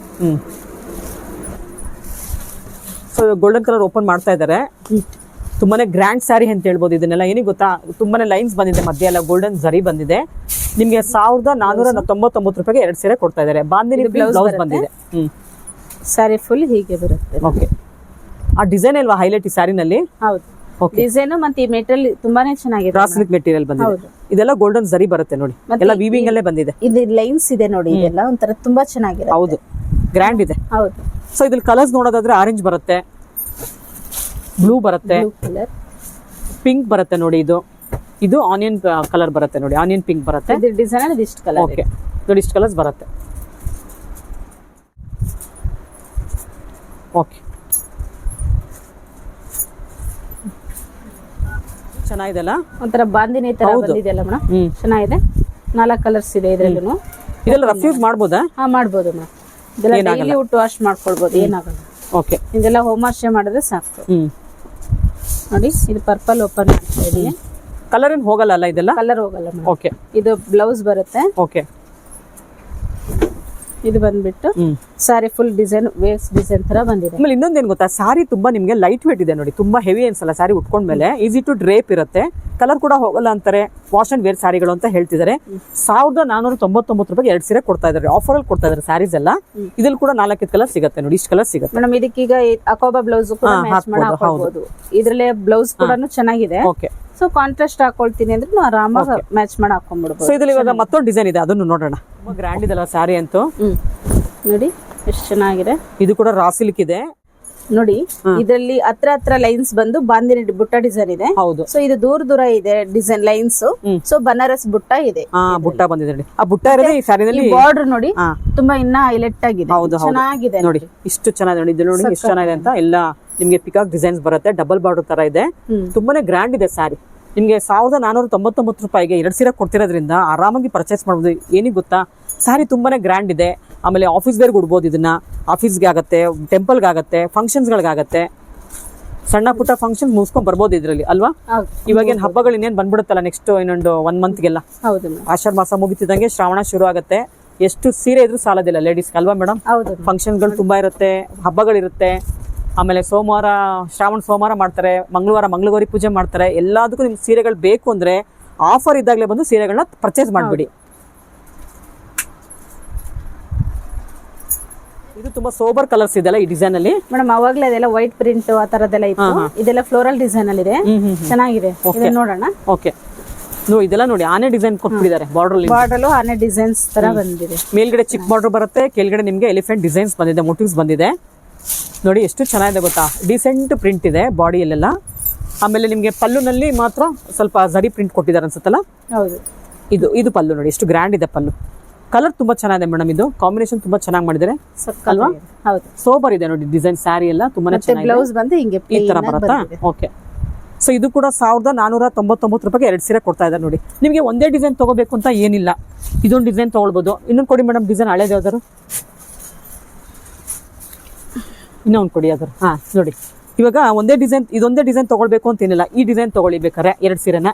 ಸೊ ಗೋಲ್ಡನ್ ಕಲರ್ ಓಪನ್ ಮಾಡ್ತಾ ಇದ್ದಾರೆ. ತುಂಬಾನೇ ಗ್ರ್ಯಾಂಡ್ ಸ್ಯಾರಿ ಅಂತ ಹೇಳ್ಬೋದು ಇದನ್ನೆಲ್ಲ. ಏನಿಗೆ ಗೊತ್ತಾ, ತುಂಬಾನೇ ಲೈನ್ಸ್ ಬಂದಿದೆ, ಮಧ್ಯ ಎಲ್ಲ ಗೋಲ್ಡನ್ ಜರಿ ಬಂದಿದೆ. ನಿಮ್ಗೆ 1499 ರೂಪಾಯಿಗೆ 2 ಸೀರೆ ಕೊಡ್ತಾ ಇದ್ದಾರೆ. ಬಾಂದಿನಿ ಬ್ಲೌಸ್ ಬಂದಿದೆ. ಸ್ಯಾರಿ ಫುಲ್ ಹೀಗೆ ಬರುತ್ತೆ. ಓಕೆ, ಆ ಡಿಸೈನ್ ಅಲ್ವಾ ಹೈಲೈಟ್ ಈ ಸ್ಯಾರಿನಲ್ಲಿ? ಹೌದು, ಡಿಸೈನ್ ಮತ್ತೆ ಈ ಮೆಟೀರಿಯಲ್ ತುಂಬಾನೇ ಚೆನ್ನಾಗಿದೆ. ರಾಸಿಲಿಕ್ ಮೆಟೀರಿಯಲ್ ಬಂದಿದೆ. ಇದೆಲ್ಲ ಗೋಲ್ಡನ್ ಜರಿ ಬರುತ್ತೆ ನೋಡಿ, ಎಲ್ಲ ವೀವಿಂಗ್ ಅಲ್ಲೇ ಬಂದಿದೆ. ಇದು ಲೈನ್ಸ್ ಇದೆ ನೋಡಿ, ಇದೆಲ್ಲ ಒಂಥರ ತುಂಬಾ ಚೆನ್ನಾಗಿದೆ. ಹೌದು, ಗ್ರ್ಯಾಂಡ್ ಇದೆ. ಹೌದು. ಸೊ ಇದ್ರಲ್ಲಿ ಕಲರ್ಸ್ ನೋಡೋದಾದ್ರೆ ಆರೆಂಜ್ ಬರುತ್ತೆ, ಬ್ಲೂ ಬರುತ್ತೆ, ಪಿಂಕ್ ಬರುತ್ತೆ ನೋಡಿ. ಇದು ಆನಿಯನ್ ಕಲರ್ ಬರುತ್ತೆ ನೋಡಿ, ಆನಿಯನ್ ಪಿಂಕ್ ಬರುತ್ತೆ. ಡಿಸೈನ್ ಇಷ್ಟು ಕಲರ್. ಓಕೆ, ನೋಡಿ ಇಷ್ಟು ಕಲರ್ಸ್ ಬರುತ್ತೆ. ಓಕೆ, ಚೆನ್ನಾಗಿದೆ ಅಲ್ಲ? ಒಂಥರ ಬಾಂದಿನಿ ತರ ಬಂದಿದೆಯಲ್ಲ ಮೇಡಮ್, ಚೆನ್ನಾಗಿದೆ. 4 ಕಲರ್ಸ್ ಇದೆ ಇದ್ರಲ್ಲೂ. ಇದೆಲ್ಲ ರಫ್ಯೂಸ್ ಮಾಡ್ಬೋದಾ? ಹಾ, ಮಾಡ್ಬೋದು ಮೇಡಮ್. ಇದೆಲ್ಲ ಡೈಲಿ ಉಟ್ಟು ವಾಶ್ ಮಾಡ್ಕೊಳ್ಬೋದು, ಏನಾಗಲ್ಲ. ಓಕೆ, ಇದೆಲ್ಲ ಹೋಮ್ ವಾಶ್ ಮಾಡಿದ್ರೆ ಸಾಕು. ನೋಡಿ, ಇದು ಪರ್ಪಲ್ ಓಪನ್ ಮಾಡ್ತಾ ಇದೀನಿ. ಕಲರ್ ಏನು ಹೋಗಲ್ಲ ಅಲ್ಲ? ಇದೆಲ್ಲ ಕಲರ್ ಹೋಗಲ್ಲ ಮೇಡಮ್. ಓಕೆ, ಇದು ಬ್ಲೌಸ್ ಬರುತ್ತೆ. ಓಕೆ, ಇದು ಬಂದ್ಬಿಟ್ಟು ಸಾರಿ ಫುಲ್ ಡಿಸೈನ್, ವೇವ್ಸ್ ಡಿಸೈನ್ ತರ ಬಂದಿದೆ. ಆಮೇಲೆ ಇನ್ನೊಂದೇನು ಗೊತ್ತಾ, ಸಾರಿ ತುಂಬಾ ನಿಮ್ಗೆ ಲೈಟ್ ವೇಟ್ ಇದೆ ನೋಡಿ, ತುಂಬಾ ಹೆವಿ ಅನ್ಸಲ್ಲ. ಸಾರಿ ಉಟ್ಕೊಂಡ್ಮೇಲೆ ಈಸಿ ಟು ಡ್ರೇಪ್ ಇರುತ್ತೆ, ಕಲರ್ ಕೂಡ ಹೋಗಲ್ಲ ಅಂತಾರೆ. ವಾಶ್ ಅಂಡ್ ವೇರ್ ಸಾರಿಗಳು ಅಂತ ಹೇಳ್ತಿದ್ದಾರೆ. 1499 ರೂಪಾಯಿಗೆ 2 ಸೀರೆ ಕೊಡ್ತಾ ಇದ್ದಾರೆ. ಆಫರ್ ಅಲ್ಲಿ ಕೊಡ್ತಾ ಇದ್ದಾರೆ ಸ್ಯಾರೀಸ್ ಎಲ್ಲ. ಇದ್ರಲ್ಲಿ ಕೂಡ 4 ಕಲರ್ ಸಿಗುತ್ತೆ ನೋಡಿ, ಇಷ್ಟು ಕಲರ್ ಸಿಗುತ್ತೆ ಮೇಡಮ್. ಇದಕ್ಕೀಗ ಅಕೋಬಾ ಬ್ಲೌಸ್ ಕೂಡ ಮ್ಯಾಚ್ ಮಾಡಿ ಹಾಕೋಬಹುದು. ಇದ್ರಲ್ಲೇ ಬ್ಲೌಸ್ ಕೂಡ ಚೆನ್ನಾಗಿದೆ. ಓಕೆ, ಸೊ ಕಾಂಟ್ರಾಸ್ಟ್ ಹಾಕೊಳ್ತೀನಿ ಅಂದ್ರೆ ನಾವು ಆರಾಮಾಗಿ ಮ್ಯಾಚ್ ಮಾಡಿ ಹಾಕೊಂಡ್ಬಿಡ್ಬೋದು. ಸೊ ಇದ್ರಲ್ಲಿ ಇವಾಗ ಮತ್ತೊಂದು ಡಿಸೈನ್ ಇದೆ, ಅದನ್ನು ನೋಡೋಣ. ತುಂಬಾ ಗ್ರ್ಯಾಂಡ್ ಇದೆಲ್ಲ ಸ್ಯಾರಿ ಅಂತೂ. ನೋಡಿ ಎಷ್ಟು ಚೆನ್ನಾಗಿದೆ. ಇದು ಕೂಡ ರಾ ಸಿಲ್ಕ್ ಇದೆ ನೋಡಿ. ಇದರಲ್ಲಿ ಹತ್ರ ಲೈನ್ಸ್ ಬಂದು ಬಾಂದಿನಿ ಬುಟ್ಟ ಡಿಸೈನ್ ಇದೆ. ಹೌದು. ಸೊ ಇದು ದೂರ ಇದೆ ಡಿಸೈನ್ ಲೈನ್ಸ್. ಸೊ ಬನಾರಸ್ ಬುಟ್ಟ ಇದೆ. ಬುಟ್ಟ ಬಂದಿದೆ ನೋಡಿ. ಆ ಬುಟ್ಟ ಇರೋದೇ ಈ ಸ್ಯಾರಿನಲ್ಲಿ. ಬಾರ್ಡರ್ ನೋಡಿ ತುಂಬಾ ಇನ್ನ ಹೈಲೈಟ್ ಆಗಿದೆ, ಚೆನ್ನಾಗಿದೆ ನೋಡಿ. ಇಷ್ಟು ಚೆನ್ನಾಗಿದೆ ನೋಡಿ, ಇದು ನೋಡಿ ಎಷ್ಟು ಚೆನ್ನಾಗಿದೆ ಅಂತ. ಎಲ್ಲ ನಿಮ್ಗೆ ಪಿಕಾಕ್ ಡಿಸೈನ್ಸ್ ಬರುತ್ತೆ, ಡಬಲ್ ಬಾರ್ಡರ್ ತರ ಇದೆ. ತುಂಬಾನೇ ಗ್ರ್ಯಾಂಡ್ ಇದೆ ಸ್ಯಾರಿ. ನಿಮ್ಗೆ 1499 ರೂಪಾಯಿಗೆ 2 ಸೀರೆ ಕೊಡ್ತಿರೋದ್ರಿಂದ ಆರಾಮಾಗಿ ಪರ್ಚೇಸ್ ಮಾಡಬಹುದು. ಏನಿಗೆ ಗೊತ್ತಾ, ಸ್ಯಾರಿ ತುಂಬಾನೇ ಗ್ರ್ಯಾಂಡ್ ಇದೆ. ಆಮೇಲೆ ಆಫೀಸ್ ವೇರ್ಗೆ ಉಡ್ಬೋದು ಇದನ್ನ. ಆಫೀಸ್ಗೆ ಆಗತ್ತೆ, ಟೆಂಪಲ್ಗೆ ಆಗತ್ತೆ, ಫಂಕ್ಷನ್ಸ್ಗಳಿಗಾಗತ್ತೆ. ಸಣ್ಣ ಪುಟ್ಟ ಫಂಕ್ಷನ್ ಮುಗಿಸ್ಕೊಂಡ್ ಬರ್ಬೋದು ಇದ್ರಲ್ಲಿ ಅಲ್ವಾ? ಇವಾಗೇನು ಹಬ್ಬಗಳು ಇನ್ನೇನು ಬಂದ್ಬಿಡುತ್ತಲ್ಲ, ನೆಕ್ಸ್ಟ್ ಇನ್ನೊಂದು 1 ಮಂತ್ಗೆಲ್ಲ. ಆಷಾಢ ಮಾಸ ಮುಗಿತಿದ್ದಂಗೆ ಶ್ರಾವಣ ಶುರು ಆಗುತ್ತೆ. ಎಷ್ಟು ಸೀರೆ ಇದ್ರೂ ಸಾಲದಿಲ್ಲ ಲೇಡೀಸ್ಗೆ ಅಲ್ವಾ ಮೇಡಮ್? ಫಂಕ್ಷನ್ಗಳು ತುಂಬಾ ಇರುತ್ತೆ, ಹಬ್ಬಗಳಿರುತ್ತೆ. ಆಮೇಲೆ ಸೋಮವಾರ ಶ್ರಾವಣ ಸೋಮವಾರ ಮಾಡ್ತಾರೆ, ಮಂಗಳವಾರ ಮಂಗಳಗೌರಿ ಪೂಜೆ ಮಾಡ್ತಾರೆ. ಎಲ್ಲದಕ್ಕೂ ನಿಮ್ಗೆ ಸೀರೆಗಳು ಬೇಕು ಅಂದ್ರೆ ಆಫರ್ ಇದ್ದಾಗಲೇ ಬಂದು ಸೀರೆಗಳನ್ನ ಪರ್ಚೇಸ್ ಮಾಡ್ಬಿಡಿ. ಇದು ತುಂಬಾ ಸೋಬರ್ ಕಲರ್ಸ್ ಇದೆಲ್ಲ ಈ ಡಿಸೈನ್ ಅಲ್ಲಿ ಮೇಡಮ್. ಅವಾಗ್ಲೇ ಅದೆಲ್ಲ ವೈಟ್ ಪ್ರಿಂಟ್ ಆ ತರದೆಲ್ಲ ಇತ್ತು. ಇದೆಲ್ಲ ಫ್ಲೋರಲ್ ಡಿಸೈನ್ ಅಲ್ಲಿ ಇದೆ, ಚೆನ್ನಾಗಿದೆ. ನೋಡೋಣ. ಓಕೆ, ಇದೆಲ್ಲ ನೋಡಿ ಆನೆ ಡಿಸೈನ್ ಕೊಟ್ಬಿಟ್ಟಿದ್ದಾರೆ. ಬಾರ್ಡರ್ ಆನೆ ಡಿಸೈನ್ಸ್ ತರ ಬಂದಿದೆ. ಮೇಲ್ಗಡೆ ಚಿಕ್ಕ ಬಾರ್ಡರ್ ಬರುತ್ತೆ, ಕೆಳಗಡೆ ನಿಮ್ಗೆ ಎಲಿಫೆಂಟ್ ಡಿಸೈನ್ಸ್ ಬಂದಿದೆ, ಮೋಟಿವ್ಸ್ ಬಂದಿದೆ. ನೋಡಿ ಎಷ್ಟು ಚೆನ್ನಾಗಿದೆ ಗೊತ್ತಾ, ಡಿಸೆಂಟ್ ಪ್ರಿಂಟ್ ಇದೆ ಬಾಡಿಯಲ್ಲೆಲ್ಲ. ಆಮೇಲೆ ನಿಮ್ಗೆ ಪಲ್ಲುನಲ್ಲಿ ಮಾತ್ರ ಸ್ವಲ್ಪ ಜರಿ ಪ್ರಿಂಟ್ ಕೊಟ್ಟಿದ್ದಾರೆ ಅನ್ಸುತ್ತಲ್ಲ. ಹೌದು, ಇದು ಪಲ್ಲು ನೋಡಿ, ಎಷ್ಟು ಗ್ರ್ಯಾಂಡ್ ಇದೆ ಪಲ್ಲು. ಕಲರ್ ತುಂಬಾ ಚೆನ್ನಾಗಿದೆ ಮೇಡಮ್, ಇದು ಕಾಂಬಿನೇಷನ್ ತುಂಬಾ ಚೆನ್ನಾಗಿ ಮಾಡಿದ್ದಾರೆ ಅಲ್ವಾ? ಹೌದು, ಸೋಬರ್ ಇದೆ ನೋಡಿ ಡಿಸೈನ್. ಸ್ಯಾರಿ ಎಲ್ಲ ತುಂಬಾನೇ ಚೆನ್ನಾಗಿದೆ. ಬ್ಲೌಸ್ ಬಂದು ಹಿಂಗೆ ಈ ತರ ಬರುತ್ತಾ? ಓಕೆ. ಸೊ ಇದು ಕೂಡ 1499 ರೂಪಾಯಿಗೆ 2 ಸೀರೆ ಕೊಡ್ತಾ ಇದ್ದಾರೆ ನೋಡಿ. ನಿಮಗೆ ಒಂದೇ ಡಿಸೈನ್ ತಗೋಬೇಕು ಅಂತ ಏನಿಲ್ಲ, ಇದೊಂದು ಡಿಸೈನ್ ತಗೊಳ್ಬಹುದು. ಇನ್ನೊಂದು ಕೊಡಿ ಮೇಡಮ್, ಡಿಸೈನ್ ಹಳೇದು ಯಾವ್ದಾರು ಇನ್ನೊಂದು ಕೊಡಿ ಅದ್ರ. ನೋಡಿ, ಇವಾಗ ಒಂದೇ ಡಿಸೈನ್, ಇದೊಂದೇ ಡಿಸೈನ್ ತಗೊಳ್ಬೇಕು ಅಂತ ಏನಿಲ್ಲ, ಈ ಡಿಸೈನ್ ತಗೊಳ್ಳಿ ಬೇಕಾರೆ 2 ಸೀರೆನ.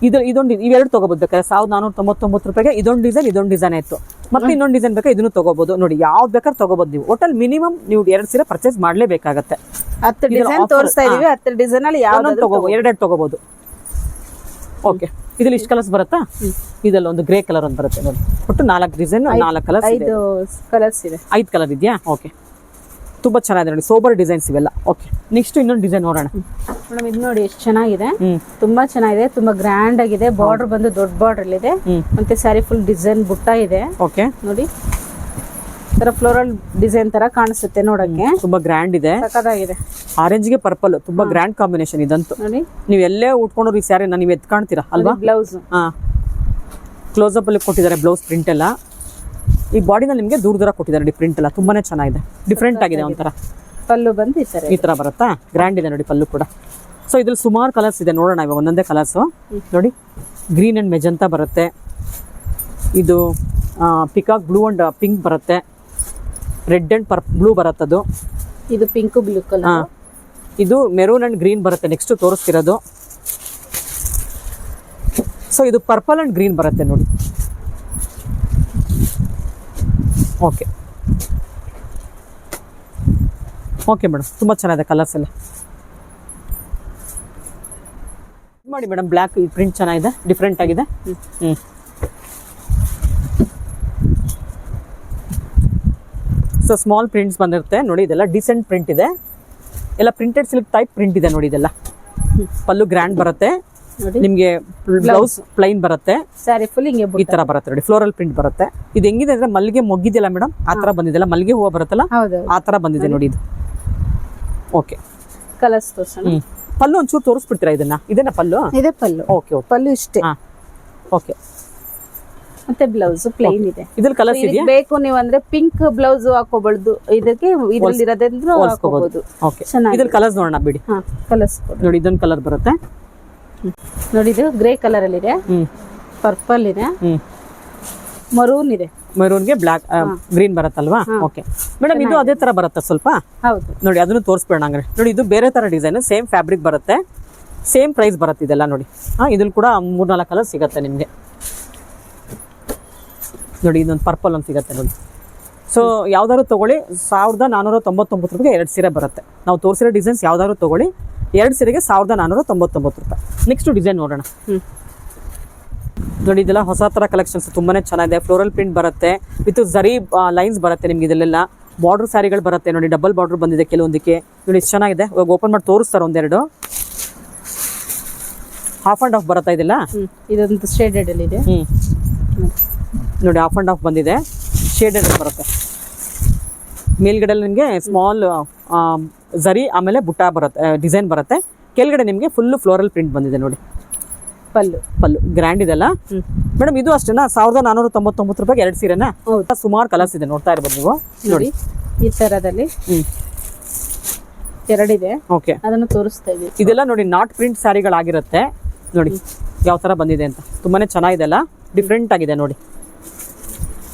ಇದೊಂದು ಇವೆರಡು ತಗೋಬಹುದು ಬೇಕಾದ್ರೆ 1499 ರೂಪಾಯಿಗೆ ಇದೊಂದು ಡಿಸೈನ್ ಆಯ್ತು. ಮತ್ತೆ ಇನ್ನೊಂದು ಡಿಸೈನ್ ಬೇಕಾ ಇದನ್ನು ತಗೋಬಹುದು. ನೋಡಿ ಯಾವ್ದು ಬೇಕಾದ್ರೆ ತಗೋಬಹುದು ನೀವು. ಒಟ್ಟಲ್ಲಿ ಮಿನಿಮಮ್ ನೀವು 2 ಸೀರೆ ಪರ್ಚೇಸ್ ಮಾಡ್ಲೇಬೇಕಾಗತ್ತೆ. 10 ಡಿಸೈನ್ ತೋರಿಸ್ತಾ ಇದೀವಿ. 10 ಡಿಸೈನ್ ಅಲ್ಲಿ ಯಾವ್ದು ತಗೋಬಹುದು, 2 ತಗೋಬಹುದು. ಓಕೆ, ಇದ್ರಲ್ಲಿ ಇಷ್ಟು ಕಲರ್ಸ್ ಬರುತ್ತಾ? ಇದೆಲ್ಲ ಒಂದು ಗ್ರೇ ಕಲರ್ ಒಂದು ಬರುತ್ತೆ ನೋಡಿ. ಒಟ್ಟು 4 ಡಿಸೈನ್, 4 ಕಲರ್ಸ್ ಇದೆ. 5 ಕಲರ್ಸ್ ಇದೆ. 5 ಕಲರ್ ಇದೆಯಾ? ಓಕೆ, ತುಂಬಾ ಚೆನ್ನಾಗಿದೆ ನೋಡಿ, ಸೋಬರ್ ಡಿಸೈನ್ಸ್ ಇವೆಲ್ಲ. ಓಕೆ, ನೆಕ್ಸ್ಟ್ ಇನ್ನೊಂದು ಡಿಸೈನ್ ನೋಡೋಣ ಮೇಡಮ್. ಇದು ನೋಡಿ ಎಷ್ಟು ಚೆನ್ನಾಗಿದೆ, ತುಂಬಾ ಚೆನ್ನಾಗಿದೆ, ತುಂಬಾ ಗ್ರ್ಯಾಂಡ್ ಆಗಿದೆ. ಬಾರ್ಡರ್ ಬಂದು ದೊಡ್ಡ ಬಾರ್ಡರ್ ಇದೆ, ಮತ್ತೆ ಸ್ಯಾರಿ ಫುಲ್ ಡಿಸೈನ್ ಬುಟ್ಟ ಇದೆ. ಓಕೆ, ನೋಡಿ ತರ ಫ್ಲೋರಲ್ ಡಿಸೈನ್ ತರ ಕಾಣಿಸುತ್ತೆ ನೋಡಕ್ಕೆ. ತುಂಬಾ ಗ್ರ್ಯಾಂಡ್ ಇದೆ, ಸಖತ್ತಾಗಿದೆ. ಆರೆಂಜ್ ಗೆ ಪರ್ಪಲ್ ತುಂಬಾ ಗ್ರ್ಯಾಂಡ್ ಕಾಂಬಿನೇಷನ್ ಇದಂತೂ. ನೋಡಿ ನೀವು ಎಲ್ಲೇ ಉಟ್ಕೊಂಡ್ರು ಈ ಸ್ಯಾರಿ ನೀವು ಎತ್ ಕಾಣ್ತೀರಾ ಅಲ್ವಾ? ಬ್ಲೌಸ್ ಕ್ಲೋಸ್ ಅಪ್ ಅಲ್ಲಿ ಕೊಟ್ಟಿದ್ದಾರೆ ಬ್ಲೌಸ್ ಪ್ರಿಂಟ್ ಎಲ್ಲ. ಈ ಬಾಡಿನ ನಿಮಗೆ ದೂರ ಕೊಟ್ಟಿದ್ದಾರೆ ಪ್ರಿಂಟ್ ಎಲ್ಲ, ತುಂಬಾನೇ ಚೆನ್ನಾಗಿದೆ, ಡಿಫ್ರೆಂಟ್ ಆಗಿದೆ ಒಂಥರ. ಪಲ್ಲು ಬಂದು ಈ ತರ ಬರುತ್ತಾ? ಗ್ರ್ಯಾಂಡ್ ಇದೆ ನೋಡಿ ಪಲ್ಲು ಕೂಡ. ಸೊ ಇದ್ರಲ್ಲಿ ಸುಮಾರು ಕಲರ್ಸ್ ಇದೆ, ನೋಡೋಣ ಇವಾಗ ಒಂದೊಂದೇ ಕಲರ್ಸ್ ನೋಡಿ. ಗ್ರೀನ್ ಅಂಡ್ ಮೆಜಂತಾ ಬರುತ್ತೆ, ಇದು ಪಿಕಾಕ್ ಬ್ಲೂ ಅಂಡ್ ಪಿಂಕ್ ಬರುತ್ತೆ, ರೆಡ್ ಅಂಡ್ ಬ್ಲೂ ಬರುತ್ತದು, ಇದು ಪಿಂಕ್ ಬ್ಲೂ ಕಲರ್, ಇದು ಮೆರೂನ್ ಅಂಡ್ ಗ್ರೀನ್ ಬರುತ್ತೆ ನೆಕ್ಸ್ಟ್ ತೋರಿಸ್ತಿರೋದು. ಸೊ ಇದು ಪರ್ಪಲ್ ಅಂಡ್ ಗ್ರೀನ್ ಬರುತ್ತೆ ನೋಡಿ. ಓಕೆ ಓಕೆ ಮೇಡಮ್, ತುಂಬಾ ಚೆನ್ನಾಗಿದೆ ಕಲರ್ಸ್ ಎಲ್ಲ. ಮಾಡಿ ಮೇಡಮ್, ಬ್ಲ್ಯಾಕ್ ಪ್ರಿಂಟ್ ಚೆನ್ನಾಗಿದೆ, ಡಿಫ್ರೆಂಟ್ ಆಗಿದೆ. ಸೊ ಸ್ಮಾಲ್ ಪ್ರಿಂಟ್ಸ್ ಬಂದಿರುತ್ತೆ ನೋಡಿ. ಇದೆಲ್ಲ ಡಿಸೆಂಟ್ ಪ್ರಿಂಟ್ ಇದೆ, ಎಲ್ಲ ಪ್ರಿಂಟೆಡ್ ಸಿಲ್ಕ್ ಟೈಪ್ ಪ್ರಿಂಟ್ ಇದೆ ನೋಡಿ. ಇದೆಲ್ಲ ಪಲ್ಲು ಗ್ರ್ಯಾಂಡ್ ಬರುತ್ತೆ ನಿಮ್ಗೆ, ಬ್ಲೌಸ್ ಪ್ಲೈನ್ ಬರುತ್ತೆ, ಸ್ಯಾರಿ ಫುಲ್ ಹಿಂಗೆ ಈ ತರ ಬರುತ್ತೆ ನೋಡಿ. ಫ್ಲೋರಲ್ ಪ್ರಿಂಟ್ ಬರುತ್ತೆ. ಇದು ಹೆಂಗಿದೆ ಅಂದ್ರೆ ಮಲ್ಲಿಗೆ ಮೊಗ್ಗಿದೆಯಲ್ಲ ಮೇಡಮ್, ಆ ತರ ಬಂದಿದೆಲ್ಲ, ಮಲ್ಲಿಗೆ ಹೂವು ಬರುತ್ತಲ್ಲ ಆ ತರ ಬಂದಿದೆ ನೋಡಿ ಇದು. ಓಕೆ, ಕಲರ್ಸ್ ತೋರಿಸೋಣ. ಪಲ್ಲು ಒಂಚೂರು ತೋರಿಸ್ಬಿಡ್ತೀರಾ ಇದನ್ನ? ಇದೇನಾ ಪಲ್ಲು? ಇದೆ ಪಲ್ಲು. ಓಕೆ ಓಕೆ, ಪಲ್ಲು ಇಷ್ಟೇ. ಓಕೆ, ಮತ್ತೆ ಬ್ಲೌಸ್ ಪ್ಲೇನ್ ಇದೆ. ಇದ್ರಲ್ಲಿ ಕಲರ್ಸ್ ಇದೆಯಾ? ಬೇಕು ನೀವು ಅಂದ್ರೆ ಪಿಂಕ್ ಬ್ಲೌಸ್ ಹಾಕೋಬಾರ್ದು, ಇದಕ್ಕೆ ಇದ್ರಲ್ಲಿ ಇರೋದ್ರಿಂದ ಹಾಕೋಬಹುದು. ಓಕೆ, ಇದ್ರಲ್ಲಿ ಕಲರ್ಸ್ ನೋಡೋಣ ಬಿಡಿ. ಕಲರ್ಸ್ ನೋಡಿ, ಇದೊಂದು ಕಲರ್ ಬರುತ್ತೆ ನೋಡಿ. ಇದು ಗ್ರೇ ಕಲರ್ ಅಲ್ಲಿ ಇದೆ, ಪರ್ಪಲ್ ಇದೆ, ಮರೂನ್ ಇದೆ. ಮರೂನ್ಗೆ ಬ್ಲಾಕ್ ಗ್ರೀನ್ ಬರುತ್ತಲ್ವಾ? ಓಕೆ ಮೇಡಮ್, ಇದು ಅದೇ ತರ ಬರುತ್ತೆ ಸ್ವಲ್ಪ. ಹೌದು ನೋಡಿ, ಅದನ್ನು ತೋರಿಸ್ಬೇಡ ಹಂಗಾರೆ. ನೋಡಿ, ಇದು ಬೇರೆ ತರ ಡಿಸೈನ್, ಸೇಮ್ ಫ್ಯಾಬ್ರಿಕ್ ಬರುತ್ತೆ, ಸೇಮ್ ಪ್ರೈಸ್ ಬರುತ್ತೆ ಇದೆಲ್ಲ ನೋಡಿ. ಇದ್ರಲ್ಲಿ ಕೂಡ 3-4 ಕಲರ್ ಸಿಗುತ್ತೆ ನಿಮಗೆ ನೋಡಿ. ಇದೊಂದು ಪರ್ಪಲ್ ಒಂದು ಸಿಗುತ್ತೆ ನೋಡಿ. ಸೊ ಯಾವ್ದಾದ್ರು ತಗೊಳ್ಳಿ, 1499 ರೂಪಾಯಿಗೆ 2 ಸೀರೆ ಬರುತ್ತೆ. ನಾವು ತೋರಿಸಿರೋ ಡಿಸೈನ್ಸ್ ಯಾವ್ದಾದ್ರು ತಗೊಳ್ಳಿ, 2 ಸೀರೆಗೆ 1499 ರೂಪಾಯಿ. ನೆಕ್ಸ್ಟ್ ಡಿಸೈನ್ ನೋಡೋಣ ನೋಡಿ. ಇದೆಲ್ಲ ಹೊಸ ತರ ಕಲೆಕ್ಷನ್ಸ್, ತುಂಬಾನೇ ಚೆನ್ನಾಗಿದೆ. ಫ್ಲೋರಲ್ ಪ್ರಿಂಟ್ ಬರುತ್ತೆ ವಿತ್ ಜರಿ ಲೈನ್ಸ್ ಬರುತ್ತೆ ನಿಮ್ಗೆ. ಇದೆಲ್ಲ ಬಾರ್ಡರ್ ಸ್ಯಾರಿಗಳು ಬರುತ್ತೆ ನೋಡಿ, ಡಬಲ್ ಬಾರ್ಡರ್ ಬಂದಿದೆ ಕೆಲವೊಂದಕ್ಕೆ ನೋಡಿ. ಎಷ್ಟು ಚೆನ್ನಾಗಿದೆ. ಇವಾಗ ಓಪನ್ ಮಾಡಿ ತೋರಿಸ್ತಾರೆ ಒಂದೆರಡು. ಹಾಫ್ ಅಂಡ್ ಹಾಫ್ ಬರುತ್ತಾ ಇದೆಲ್ಲ? ಇದೊಂದು ಶೇಡೆಡ್ ಅಲ್ಲಿ ಇದೆ ನೋಡಿ, ಹಾಫ್ ಅಂಡ್ ಹಾಫ್ ಬಂದಿದೆ, ಶೇಡೆಡ್ ಬರುತ್ತೆ. ಮೇಲ್ಗಡೆ ನಿಮಗೆ ಸ್ಮಾಲ್ ಜರಿ, ಆಮೇಲೆ ಬುಟ್ಟ ಬರುತ್ತೆ, ಡಿಸೈನ್ ಬರುತ್ತೆ. ಕೆಳಗಡೆ ನಿಮಗೆ ಫುಲ್ ಫ್ಲೋರಲ್ ಪ್ರಿಂಟ್ ಬಂದಿದೆ ನೋಡಿ. ಪಲ್ಲು ಗ್ರ್ಯಾಂಡ್ ಇದೆಲ್ಲ ಮೇಡಮ್. ಇದು ಅಷ್ಟೇನಾ? 1499 ರೂಪಾಯಿಗೆ 2 ಸೀರೆನಾ? ಸುಮಾರು ಕಲರ್ಸ್ ಇದೆ, ನೋಡ್ತಾ ಇರ್ಬೋದು ನೀವು ನೋಡಿ. ಈ ತರದಲ್ಲಿ 2 ಇದೆ. ಓಕೆ, ಅದನ್ನು ತೋರಿಸ್ತಾ ಇದೀವಿ. ಇದೆಲ್ಲ ನೋಡಿ ನಾಟ್ ಪ್ರಿಂಟ್ ಸ್ಯಾರಿಗಳಾಗಿರುತ್ತೆ ನೋಡಿ, ಯಾವ ತರ ಬಂದಿದೆ ಅಂತ. ತುಂಬಾನೇ ಚೆನ್ನಾಗಿದೆ ಅಲ್ಲ, ಡಿಫ್ರೆಂಟ್ ಆಗಿದೆ ನೋಡಿ.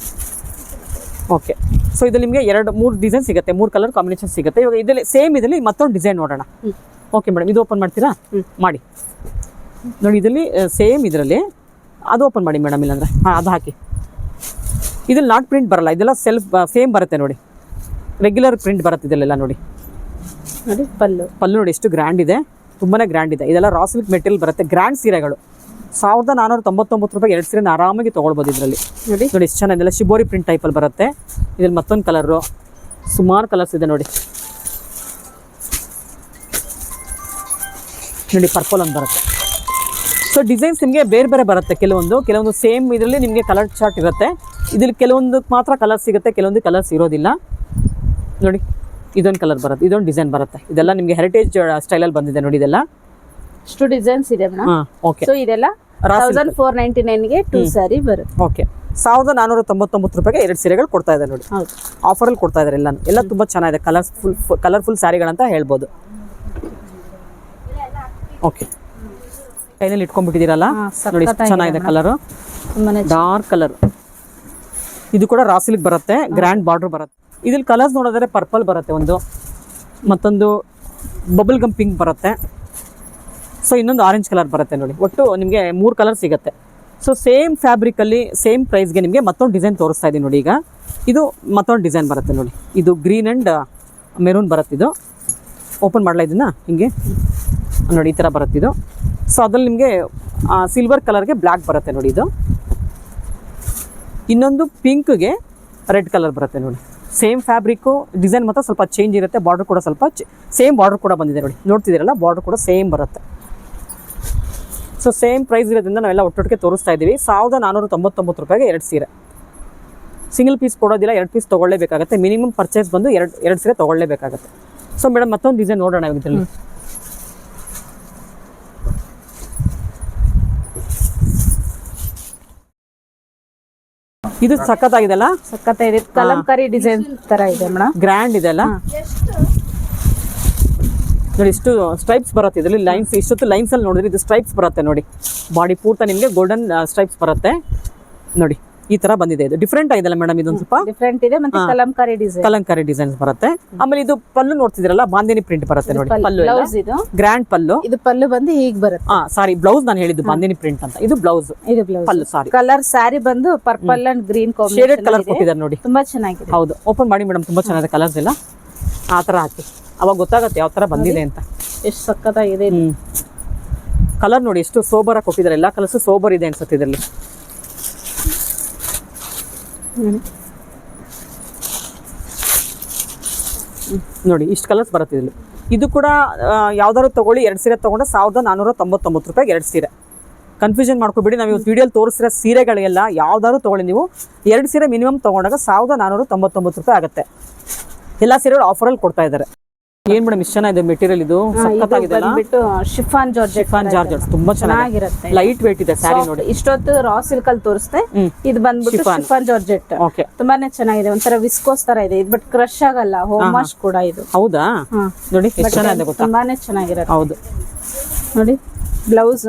ಓಕೆ, ಸೊ ಇದು ನಿಮಗೆ 2-3 ಡಿಸೈನ್ ಸಿಗುತ್ತೆ, 3 ಕಲರ್ ಕಾಂಬಿನೇಷನ್ ಸಿಗುತ್ತೆ. ಇವಾಗ ಇದರಲ್ಲಿ ಸೇಮ್ ಇದರಲ್ಲಿ ಮತ್ತೊಂದು ಡಿಸೈನ್ ನೋಡೋಣ. ಓಕೆ ಮೇಡಮ್, ಇದು ಓಪನ್ ಮಾಡ್ತೀರಾ? ಮಾಡಿ ನೋಡಿ. ಇದರಲ್ಲಿ ಸೇಮ್ ಇದರಲ್ಲಿ ಅದು ಓಪನ್ ಮಾಡಿ ಮೇಡಮ್, ಇಲ್ಲಾಂದ್ರೆ ಅದು ಹಾಕಿ. ಇದ್ರಲ್ಲಿ ನಾಟ್ ಪ್ರಿಂಟ್ ಬರಲ್ಲ, ಇದೆಲ್ಲ ಸೆಲ್ಫ್ ಸೇಮ್ ಬರುತ್ತೆ ನೋಡಿ, ರೆಗ್ಯುಲರ್ ಪ್ರಿಂಟ್ ಬರುತ್ತೆ ಇದೆಲ್ಲ ನೋಡಿ. ನೋಡಿ ಪಲ್ಲು ನೋಡಿ ಎಷ್ಟು ಗ್ರ್ಯಾಂಡ್ ಇದೆ, ತುಂಬಾನೇ ಗ್ರ್ಯಾಂಡ್ ಇದೆ. ಇದೆಲ್ಲ ರಾ ಸಿಲ್ಕ್ ಮೆಟೀರಿಯಲ್ ಬರುತ್ತೆ, ಗ್ರ್ಯಾಂಡ್ ಸೀರೆಗಳು. 1499 ರೂಪಾಯಿಗೆ 2 ಸೀರೆನ ಆರಾಮಾಗಿ ತೊಗೊಳ್ಬೋದು ಇದರಲ್ಲಿ ನೋಡಿ. ಎಷ್ಟು ಚೆನ್ನಾಗಿದೆಲ್ಲ ಶಿಬೋರಿ ಪ್ರಿಂಟ್ ಟೈಪಲ್ಲಿ ಬರುತ್ತೆ. ಇದ್ರಲ್ಲಿ ಮತ್ತೊಂದು ಕಲರು, ಸುಮಾರು ಕಲರ್ಸ್ ಇದೆ ನೋಡಿ. ನೋಡಿ, ಪರ್ಪಲ್ ಒಂದು ಬರುತ್ತೆ. ಸೊ ಡಿಸೈನ್ಸ್ ನಿಮಗೆ ಬೇರೆ ಬೇರೆ ಬರುತ್ತೆ. ಕೆಲವೊಂದು ಸೇಮ್ ಇದರಲ್ಲಿ ನಿಮಗೆ ಕಲರ್ ಚಾರ್ಟ್ ಇರುತ್ತೆ. ಇದ್ರಲ್ಲಿ ಕೆಲವೊಂದಕ್ಕೆ ಮಾತ್ರ ಕಲರ್ ಸಿಗುತ್ತೆ, ಕೆಲವೊಂದು ಕಲರ್ಸ್ ಇರೋದಿಲ್ಲ ನೋಡಿ. ಇದೊಂದು ಕಲರ್ ಬರುತ್ತೆ, ಇದೊಂದು ಡಿಸೈನ್ ಬರುತ್ತೆ. ಇದೆಲ್ಲ ನಿಮಗೆ ಹೆರಿಟೇಜ್ ಸ್ಟೈಲಲ್ಲಿ ಬಂದಿದೆ ನೋಡಿ. ಇದೆಲ್ಲ ಇಷ್ಟು ಡಿಸೈನ್ಸ್ ಇದೆ ಮೇಡಮ್. ಓಕೆ, ಸೊ ಇದೆಲ್ಲ 1499 ಗೆ 2 ಸ್ಯಾರಿ ಬರುತ್ತೆ. ಓಕೆ, 1499 ರೂಪಾಯಿಗೆ 2 ಸೀರೆಗಳು ಕೊಡ್ತಾ ಇದೆ ನೋಡಿ. ಆಫರಲ್ಲಿ ಕೊಡ್ತಾ ಇದ್ದಾರೆ ಎಲ್ಲ ತುಂಬಾ ಚೆನ್ನಾಗಿದೆ. ಕಲರ್ಫುಲ್ ಸ್ಯಾರಿಗಳಂತ ಹೇಳ್ಬೋದು. ಓಕೆ, ಕೈನಲ್ಲಿ ಇಟ್ಕೊಂಡ್ಬಿಟ್ಟಿದ್ದೀರಲ್ಲ ನೋಡಿ, ಎಷ್ಟು ಚೆನ್ನಾಗಿದೆ ಕಲರು, ಡಾರ್ಕ್ ಕಲರ್. ಇದು ಕೂಡ ರಾ ಸಿಲ್ಕ್ ಬರುತ್ತೆ, ಗ್ರ್ಯಾಂಡ್ ಬಾರ್ಡರ್ ಬರುತ್ತೆ. ಇದ್ರಲ್ಲಿ ಕಲರ್ಸ್ ನೋಡಿದ್ರೆ ಪರ್ಪಲ್ ಬರುತ್ತೆ ಒಂದು, ಮತ್ತೊಂದು ಬಬಲ್ ಗಮ್ ಪಿಂಕ್ ಬರುತ್ತೆ, ಸೊ ಇನ್ನೊಂದು ಆರೆಂಜ್ ಕಲರ್ ಬರುತ್ತೆ ನೋಡಿ. ಒಟ್ಟು ನಿಮಗೆ 3 ಕಲರ್ ಸಿಗುತ್ತೆ. ಸೊ ಸೇಮ್ ಫ್ಯಾಬ್ರಿಕಲ್ಲಿ ಸೇಮ್ ಪ್ರೈಸ್ಗೆ ನಿಮಗೆ ಮತ್ತೊಂದು ಡಿಸೈನ್ ತೋರಿಸ್ತಾ ಇದ್ದೀನಿ ನೋಡಿ. ಈಗ ಇದು ಮತ್ತೊಂದು ಡಿಸೈನ್ ಬರುತ್ತೆ ನೋಡಿ. ಇದು ಗ್ರೀನ್ ಆ್ಯಂಡ್ ಮೆರೂನ್ ಬರುತ್ತೆ. ಇದು ಓಪನ್ ಮಾಡಲ ಇದನ್ನು ಹಿಂಗೆ ನೋಡಿ, ಈ ಥರ ಬರುತ್ತೆ ಇದು. ಸೊ ಅದ್ರಲ್ಲಿ ನಿಮಗೆ ಸಿಲ್ವರ್ ಕಲರ್ಗೆ ಬ್ಲ್ಯಾಕ್ ಬರುತ್ತೆ ನೋಡಿ. ಇದು ಇನ್ನೊಂದು ಪಿಂಕ್ಗೆ ರೆಡ್ ಕಲರ್ ಬರುತ್ತೆ ನೋಡಿ. ಸೇಮ್ ಫ್ಯಾಬ್ರಿಕ್ಕು, ಡಿಸೈನ್ ಮಾತ್ರ ಸ್ವಲ್ಪ ಚೇಂಜ್ ಇರುತ್ತೆ. ಬಾರ್ಡರ್ ಕೂಡ ಸ್ವಲ್ಪ ಸೇಮ್ ಬಾರ್ಡರ್ ಕೂಡ ಬಂದಿದೆ ನೋಡಿ, ನೋಡ್ತಿದ್ದೀರಲ್ಲ, ಬಾರ್ಡರ್ ಕೂಡ ಸೇಮ್ ಬರುತ್ತೆ. ಸೊ ಸೇಮ್ ಪ್ರೈಸ್ ಇರೋದ್ರಿಂದ ನಾವೆಲ್ಲ ಒಟ್ಟೊಟ್ಟಿಗೆ ತೋರಿಸ್ತಾ ಇದ್ದೀವಿ. 1499 ರೂಪಾಯಿಗೆ 2 ಸೀರೆ. ಸಿಂಗಲ್ ಪೀಸ್ ಕೊಡೋದಿಲ್ಲ, 2 ಪೀಸ್ ತೊಗೊಳ್ಳೇಬೇಕಾಗುತ್ತೆ. ಮಿನಿಮಮ್ ಪರ್ಚೇಸ್ ಬಂದು ಎರಡು ಸೀರೆ ತೊಗೊಳ್ಳೇಬೇಕಾಗುತ್ತೆ. ಸೊ ಮೇಡಮ್ ಮತ್ತೊಂದು ಡಿಸೈನ್ ನೋಡೋಣ ಇದರಲ್ಲಿ. ಇದು ಸಖತ್ತಾಗಿದೆಲ್ಲ, ಸಖತ್ತಾಗಿದೆ. ಕಲಂಕಾರಿ ಡಿಸೈನ್ ತರ ಇದೆ ಮೇಡಮ್, ಗ್ರ್ಯಾಂಡ್ ಇದೆ ಅಲ್ಲ ನೋಡಿ. ಇಷ್ಟು ಸ್ಟ್ರೈಪ್ಸ್ ಬರುತ್ತೆ ಇದರಲ್ಲಿ, ಲೈನ್ಸ್. ಇಷ್ಟೊತ್ತು ಲೈನ್ಸ್ ಅಲ್ಲಿ ನೋಡಿದ್ರೆ ಇದು ಸ್ಟ್ರೈಪ್ಸ್ ಬರುತ್ತೆ ನೋಡಿ. ಬಾಡಿ ಪೂರ್ತಿ ನಿಮಗೆ ಗೋಲ್ಡನ್ ಸ್ಟ್ರೈಪ್ಸ್ ಬರುತ್ತೆ ನೋಡಿ. ಈ ತರ ಬಂದಿದೆ. ಇದು ಡಿಫ್ರೆಂಟ್ ಆಗಿದೆಲ್ಲ ಮೇಡಮ್, ಇದೊಂದು ಸ್ವಲ್ಪ ಡಿಫ್ರೆಂಟ್ ಇದೆ. ಮತ್ತೆ ಕಲಂಕಾರಿ ಡಿಸೈನ್ಸ್ ಬರುತ್ತೆ. ಆಮೇಲೆ ಇದು ಪಲ್ಲು ನೋಡ್ತಿದ್ರಲ್ಲ, ಬಾಂದಿನಿ ಪ್ರಿಂಟ್ ಬರುತ್ತೆ ನೋಡಿ. ಪಲ್ಲು ಇದು ಗ್ರ್ಯಾಂಡ್ ಪಲ್ಲು. ಇದು ಪಲ್ಲು ಬಂದು ಹೀಗೆ ಬರುತ್ತೆ. ಸಾರಿ, ಬ್ಲೌಸ್ ನಾನು ಹೇಳಿದ್ದು ಬಾಂದಿನಿ ಪ್ರಿಂಟ್ ಅಂತ. ಇದು ಬ್ಲೌಸ್, ಇದು ಬ್ಲೌಸ್. ಪಲ್ಲು ಸಾರಿ. ಕಲರ್ ಸ್ಯಾರಿ ಬಂದು purple and green shaded colour ಕೊಟ್ಟಿದ್ದಾರೆ ನೋಡಿ, ತುಂಬಾ ಚೆನ್ನಾಗಿದೆ. ಹೌದು, ಓಪನ್ ಮಾಡಿ ಮೇಡಮ್, ತುಂಬಾ ಚೆನ್ನಾಗಿದೆ ಕಲರ್ಸ್ ಎಲ್ಲ. ಆ ತರ ಹಾಕಿ, ಅವಾಗ ಗೊತ್ತಾಗುತ್ತೆ ಯಾವ ತರ ಬಂದಿದೆ ಅಂತ. ಎಷ್ಟು ಸಖತ್ತಾಗಿದೆ ಕಲರ್ ನೋಡಿ, ಎಷ್ಟು ಸೋಬರ್ ಆಗಿ ಕೊಟ್ಟಿದ್ದಾರೆ. ಎಲ್ಲ ಕಲರ್ಸ್ ಸೋಬರ್ ಇದೆ ಅನ್ಸುತ್ತೆ ಇದರಲ್ಲಿ. ನೋಡಿ ಇಷ್ಟು ಕಲರ್ಸ್ ಬರುತ್ತೆ ಇದರಲ್ಲಿ. ಇದು ಕೂಡ ಯಾವ್ದಾದ್ರು ತಗೊಳ್ಳಿ, 2 ಸೀರೆ ತಗೊಂಡ್ರೆ 1499 ರೂಪಾಯಿಗೆ 2 ಸೀರೆ. ಕನ್ಫ್ಯೂಷನ್ ಮಾಡ್ಕೊಬೇಡಿ. ನಾವು ಇವತ್ತು ವಿಡಿಯೋಲಿ ತೋರಿಸಿರೋ ಸೀರೆಗಳಿಗೆಲ್ಲ ಯಾವ್ದಾದ್ರು ತಗೊಳ್ಳಿ ನೀವು, 2 ಸೀರೆ ಮಿನಿಮಮ್ ತಗೊಂಡಾಗ 1499 ರೂಪಾಯಿ ಆಗುತ್ತೆ. ಎಲ್ಲ ಸೀರೆಗಳು ಆಫರಲ್ಲಿ ಕೊಡ್ತಾ ಇದ್ದಾರೆ. ಏನ್ ಮೇಡಮ್ ಇಷ್ಟ ಚೆನ್ನಾಗಿದೆ ಮೆಟೀರಿಯಲ್. ಇದು ಸಖತ್ತಾಗಿದೆ, ಶಿಫಾನ್ ಜಾರ್ಜೆಟ್ ತುಂಬಾ ಚೆನ್ನಾಗಿರುತ್ತೆ. ಲೈಟ್ ವೇಟ್ ಇದೆ ಸ್ಯಾರಿ ನೋಡಿ. ಇಷ್ಟೊತ್ತು ರಾ ಸಿಲ್ಕ್ ಅಲ್ಲಿ ತೋರಿಸ್ತೆ, ಇದು ಬಂದ್ಬಿಟ್ಟು ಶಿಫಾನ್ ಜಾರ್ಜೆಟ್. ತುಂಬಾನೇ ಚೆನ್ನಾಗಿದೆ, ಒಂಥರ ವಿಸ್ಕೋಸ್ ತರ ಇದೆ. ಇದು ಬಟ್ ಕ್ರಶ್ ಆಗಲ್ಲ, ಹೋಮ್ ವಾಶ್ ಕೂಡ ಇದು. ಹೌದಾ? ನೋಡಿ ಎಷ್ಟು ಚೆನ್ನಾಗಿದೆ ಗೊತ್ತಾ, ತುಂಬಾನೇ ಚೆನ್ನಾಗಿರುತ್ತೆ. ಹೌದು ನೋಡಿ ಬ್ಲೌಸ್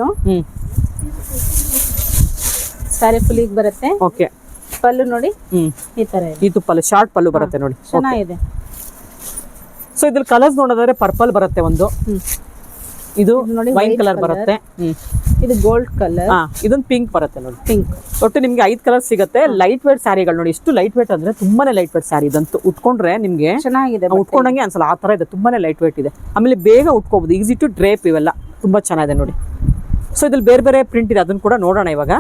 ಸ್ಯಾರಿ ಫುಲ್ ಈಗ ಬರುತ್ತೆ. ಓಕೆ, ಪಲ್ಲು ನೋಡಿ ಈ ತರ ಇದೆ. ಇದು ಪಲ್ಲು ಶಾರ್ಟ್ ಪಲ್ಲು ಬರುತ್ತೆ ನೋಡಿ, ಚೆನ್ನಾಗಿದೆ. ಸೊ ಇದ್ರಲ್ಲಿ ಕಲರ್ಸ್ ನೋಡೋದಾದ್ರೆ ಪರ್ಪಲ್ ಬರುತ್ತೆ ಒಂದು, ಇದು ವೈನ್ ಕಲರ್ ಬರುತ್ತೆ, ಇದು ಗೋಲ್ಡ್ ಕಲರ್, ಇದೊಂದು ಪಿಂಕ್ ಬರುತ್ತೆ ನೋಡಿ. ಪಿಂಕ್. ಒಟ್ಟು ನಿಮ್ಗೆ 5 ಕಲರ್ ಸಿಗುತ್ತೆ. ಲೈಟ್ ವೇಟ್ ಸ್ಯಾರಿಗಳು ನೋಡಿ, ಎಷ್ಟು ಲೈಟ್ ವೇಟ್ ಅಂದ್ರೆ ತುಂಬಾನೇ ಲೈಟ್ ವೇಟ್ ಸ್ಯಾರಿ. ಇದಂತೂ ಉಟ್ಕೊಂಡ್ರೆ ನಿಮ್ಗೆ ಚೆನ್ನಾಗಿದೆ, ಉಟ್ಕೊಂಡಂಗೆ ಅನ್ಸಲ್ಲ, ಆ ತರ ಇದೆ. ತುಂಬಾನೇ ಲೈಟ್ ವೇಟ್ ಇದೆ. ಆಮೇಲೆ ಬೇಗ ಉಟ್ಕೋಬಹುದು, ಈಸಿ ಟು ಡ್ರೇಪ್. ಇವೆಲ್ಲ ತುಂಬಾ ಚೆನ್ನಾಗಿದೆ ನೋಡಿ. ಸೊ ಇದ್ರಲ್ಲಿ ಬೇರೆ ಬೇರೆ ಪ್ರಿಂಟ್ ಇದೆ, ಅದನ್ನ ಕೂಡ ನೋಡೋಣ ಇವಾಗ.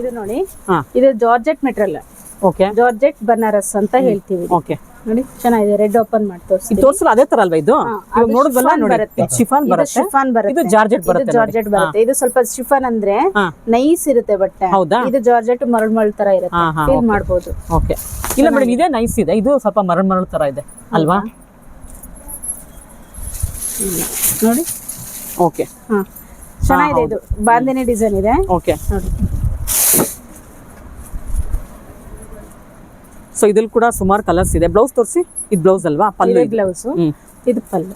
ಇದು ನೋಡಿ, ಇದು georgette material. Okay, georgette Banaras ಅಂತ ಹೇಳ್ತೀವಿ. ಓಕೆ, ನೋಡಿ ಚೆನ್ನಾಗಿದೆ. ರೆಡ್ ಓಪನ್ ಮಾಡಿ ತೋರಿಸ್ತೀನಿ. ತೋರಿಸಲ್ಲ ಅದೇ ತರ ಅಲ್ವಾ ಇದು? ಇವಾಗ ನೋಡಿದ್ವಲ್ಲ ನೋಡಿ, ಶಿಫಾನ್ ಬರುತ್ತೆ, ಶಿಫಾನ್ ಬರುತ್ತೆ. ಇದು ಜಾರ್ಜೆಟ್ ಬರುತ್ತೆ, ಜಾರ್ಜೆಟ್ ಬರುತ್ತೆ. ಇದು ಸ್ವಲ್ಪ ಶಿಫಾನ್ ಅಂದ್ರೆ ನೈಸ್ ಇರುತ್ತೆ ಬಟ್ಟೆ. ಹೌದಾ? ಇದು ಜಾರ್ಜೆಟ್ ಮರಳ್ ತರ ಇರುತ್ತೆ, ಫೀಲ್ ಮಾಡಬಹುದು. ಓಕೆ, ಇಲ್ಲ ಮೇಡಮ್ ಇದೇ ನೈಸ್ ಇದೆ. ಇದು ಸ್ವಲ್ಪ ಮರಳ್ ತರ ಇದೆ ಅಲ್ವಾ? ನೋಡಿ, ಓಕೆ, ಚೆನ್ನಾಗಿದೆ. ಇದು ಬಾಂದಿನಿ ಡಿಸೈನ್ ಇದೆ. ಓಕೆ, ನೋಡಿ. ಸೊ ಇದ್ರಲ್ಲಿ ಕೂಡ ಸುಮಾರು ಕಲರ್ಸ್ ಇದೆ. ಬ್ಲೌಸ್ ತೋರಿಸಿ. ಇದು ಬ್ಲೌಸ್ ಅಲ್ವಾ? ಪಲ್ಲು ಬ್ಲೌಸ್, ಇದು ಪಲ್ಲು.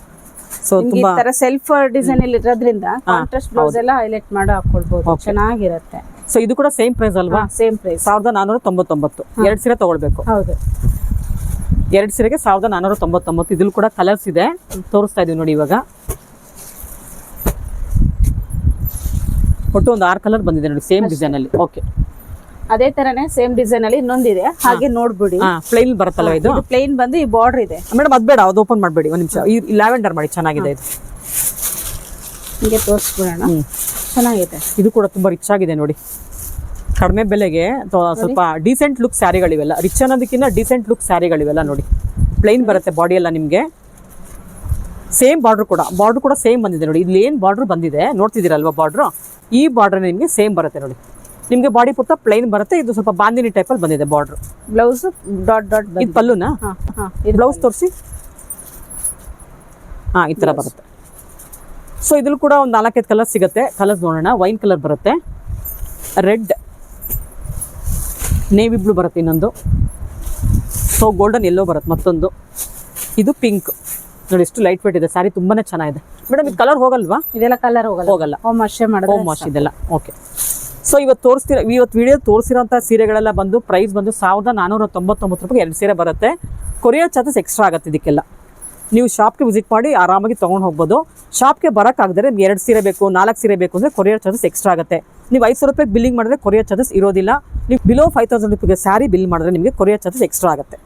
ಸೊ ತುಂಬಾ ತರ ಸೆಲ್ಫ್ ಡಿಸೈನ್ ಅಲ್ಲಿ ಇರೋದ್ರಿಂದ ಕಾಂಟ್ರಾಸ್ಟ್ ಬ್ಲೌಸ್ ಎಲ್ಲ ಹೈಲೈಟ್ ಮಾಡಿ ಹಾಕೊಳ್ಬಹುದು, ಚೆನ್ನಾಗಿರುತ್ತೆ. ಸೊ ಇದು ಕೂಡ ಸೇಮ್ ಪ್ರೈಸ್ ಅಲ್ವಾ? Same price, 1499. 2 ಸೀರೆ ತಗೊಳ್ಬೇಕು. ಹೌದು, 2 ಸೀರೆಗೆ 1499. ಇದ್ರಲ್ಲಿ ಕೂಡ ಕಲರ್ಸ್ ಇದೆ, ತೋರಿಸ್ತಾ ಇದೀವಿ ನೋಡಿ ಇವಾಗ. ಒಟ್ಟು ಒಂದು 6 ಕಲರ್ ಬಂದಿದೆ ನೋಡಿ, ಸೇಮ್ ಡಿಸೈನ್ ಅಲ್ಲಿ. ಓಕೆ, ಅದೇ ತರನೇ ಸೇಮ್ ಡಿಸೈನ್ ಅಲ್ಲಿ ಇನ್ನೊಂದಿದೆ, ಹಾಗೆ ನೋಡ್ಬಿಡಿ. ಪ್ಲೈನ್ ಬರುತ್ತಲ್ಲ ಇದು? ಪ್ಲೈನ್ ಬಂದು ಈ ಬಾರ್ಡರ್ ಇದೆ ಮೇಡಮ್. ಅದ್ ಬೇಡ, ಅದು ಓಪನ್ ಮಾಡಬೇಡಿ, ಒಂದ್ ನಿಮಿಷ. ಈ ಲ್ಯಾವೆಂಡರ್ ಮಾಡಿ, ಚೆನ್ನಾಗಿದೆ ಇದು. ಹಿಂಗೆ ತೋರಿಸ್ಬಿಡೋಣ, ಚೆನ್ನಾಗಿದೆ. ಇದು ಕೂಡ ತುಂಬಾ ರಿಚ್ ಆಗಿದೆ ನೋಡಿ, ಕಡಿಮೆ ಬೆಲೆಗೆ ಸ್ವಲ್ಪ ಡೀಸೆಂಟ್ ಲುಕ್ ಸ್ಯಾರಿಗಳಿವೆಲ್ಲ. ರಿಚ್ ಅನ್ನೋದಕ್ಕಿಂತ ಡೀಸೆಂಟ್ ಲುಕ್ ಸ್ಯಾರಿಗಳಿವೆಲ್ಲ ನೋಡಿ. ಪ್ಲೈನ್ ಬರುತ್ತೆ ಬಾಡಿ ಎಲ್ಲ ನಿಮಗೆ. ಸೇಮ್ ಬಾರ್ಡರ್ ಕೂಡ ಸೇಮ್ ಬಂದಿದೆ ನೋಡಿ. ಇಲ್ಲಿ ಏನ್ ಬಾರ್ಡರ್ ಬಂದಿದೆ ನೋಡ್ತಿದ್ದೀರಲ್ವಾ, ಬಾರ್ಡರ್, ಈ ಬಾರ್ಡರ್ ನಿಮಗೆ ಸೇಮ್ ಬರುತ್ತೆ ನೋಡಿ. ನಿಮ್ಗೆ ಬಾಡಿ ಪೂರ್ತಿ ಪ್ಲೈನ್ ಬರುತ್ತೆ. ಇದು ಸ್ವಲ್ಪ ಬಾಂದಿನಿ ಟೈಪ್ ಅಲ್ಲಿ ಬಂದಿದೆ ಬಾರ್ಡರ್. Blouse dot dot. ಇದು ಪಲ್ಲುನಾ? ಬ್ಲೌಸ್ ತೋರಿಸಿ. ಈ ತರ ಬರುತ್ತೆ. ಸೊ ಇದ್ರಲ್ಲಿ ಕೂಡ ಒಂದು 4-5 ಕಲರ್ ಸಿಗುತ್ತೆ. ಕಲರ್ಸ್ ನೋಡೋಣ. ವೈನ್ ಕಲರ್ ಬರುತ್ತೆ, ರೆಡ್, ನೇವಿ ಬ್ಲೂ ಬರುತ್ತೆ ಇನ್ನೊಂದು, ಸೊ ಗೋಲ್ಡನ್ ಯೆಲ್ಲೋ ಬರುತ್ತೆ ಮತ್ತೊಂದು, ಇದು ಪಿಂಕ್ ನೋಡಿ. ಎಷ್ಟು ಲೈಟ್ ವೇಟ್ ಇದೆ ಸ್ಯಾರಿ, ತುಂಬಾನೇ ಚೆನ್ನಾಗಿದೆ. ಮೇಡಮ್ ಇದು ಕಲರ್ ಹೋಗಲ್ವಾ? ಇದೆಲ್ಲ ಕಲರ್ ಹೋಗಲ್ಲ, ಹೋಮ್ ವಾಶ್ ಇದೆಲ್ಲ. ಓಕೆ, ಸೊ ಇವತ್ತು ವಿಡಿಯೋ ತೋರಿಸಿರೋಂಥ ಸೀರೆಗಳೆಲ್ಲ ಬಂದು ಪ್ರೈಸ್ ಬಂದು 1499 ರೂಪಾಯಿ 2 ಸೀರೆ ಬರುತ್ತೆ. ಕೊರಿಯರ್ ಚಾರ್ಜಸ್ ಎಕ್ಸ್ಟ್ರಾ ಆಗುತ್ತೆ ಇದಕ್ಕೆಲ್ಲ. ನೀವು ಶಾಪ್ಗೆ ವಿಸಿಟ್ ಮಾಡಿ ಆರಾಮಾಗಿ ತೊಗೊಂಡು ಹೋಗ್ಬೋದು. ಶಾಪ್ಗೆ ಬರೋಕ್ಕಾಗದರೆ 2 ಸೀರೆ ಬೇಕು 4 ಸೀರೆ ಬೇಕು ಅಂದರೆ ಕೊರಿಯರ್ ಚಾರ್ಜಸ್ ಎಕ್ಸ್ಟ್ರಾ ಆಗುತ್ತೆ. ನೀವು 500 ರೂಪಾಯಿ ಬಿಲ್ಲಿಂಗ್ ಮಾಡಿದ್ರೆ ಕೊರಿಯರ್ ಚಾರ್ಜಸ್ ಇರೋದಿಲ್ಲ. ನೀವು ಬಿಲೋ 5000 ರೂಪಾಯಿಗೆ ಸ್ಯಾರಿ ಬಿಲ್ ಮಾಡಿದ್ರೆ ನಿಮಗೆ ಕೊರಿಯರ್ ಚಾರ್ಜಸ್ ಎಕ್ಸ್ಟ್ರಾ ಆಗುತ್ತೆ.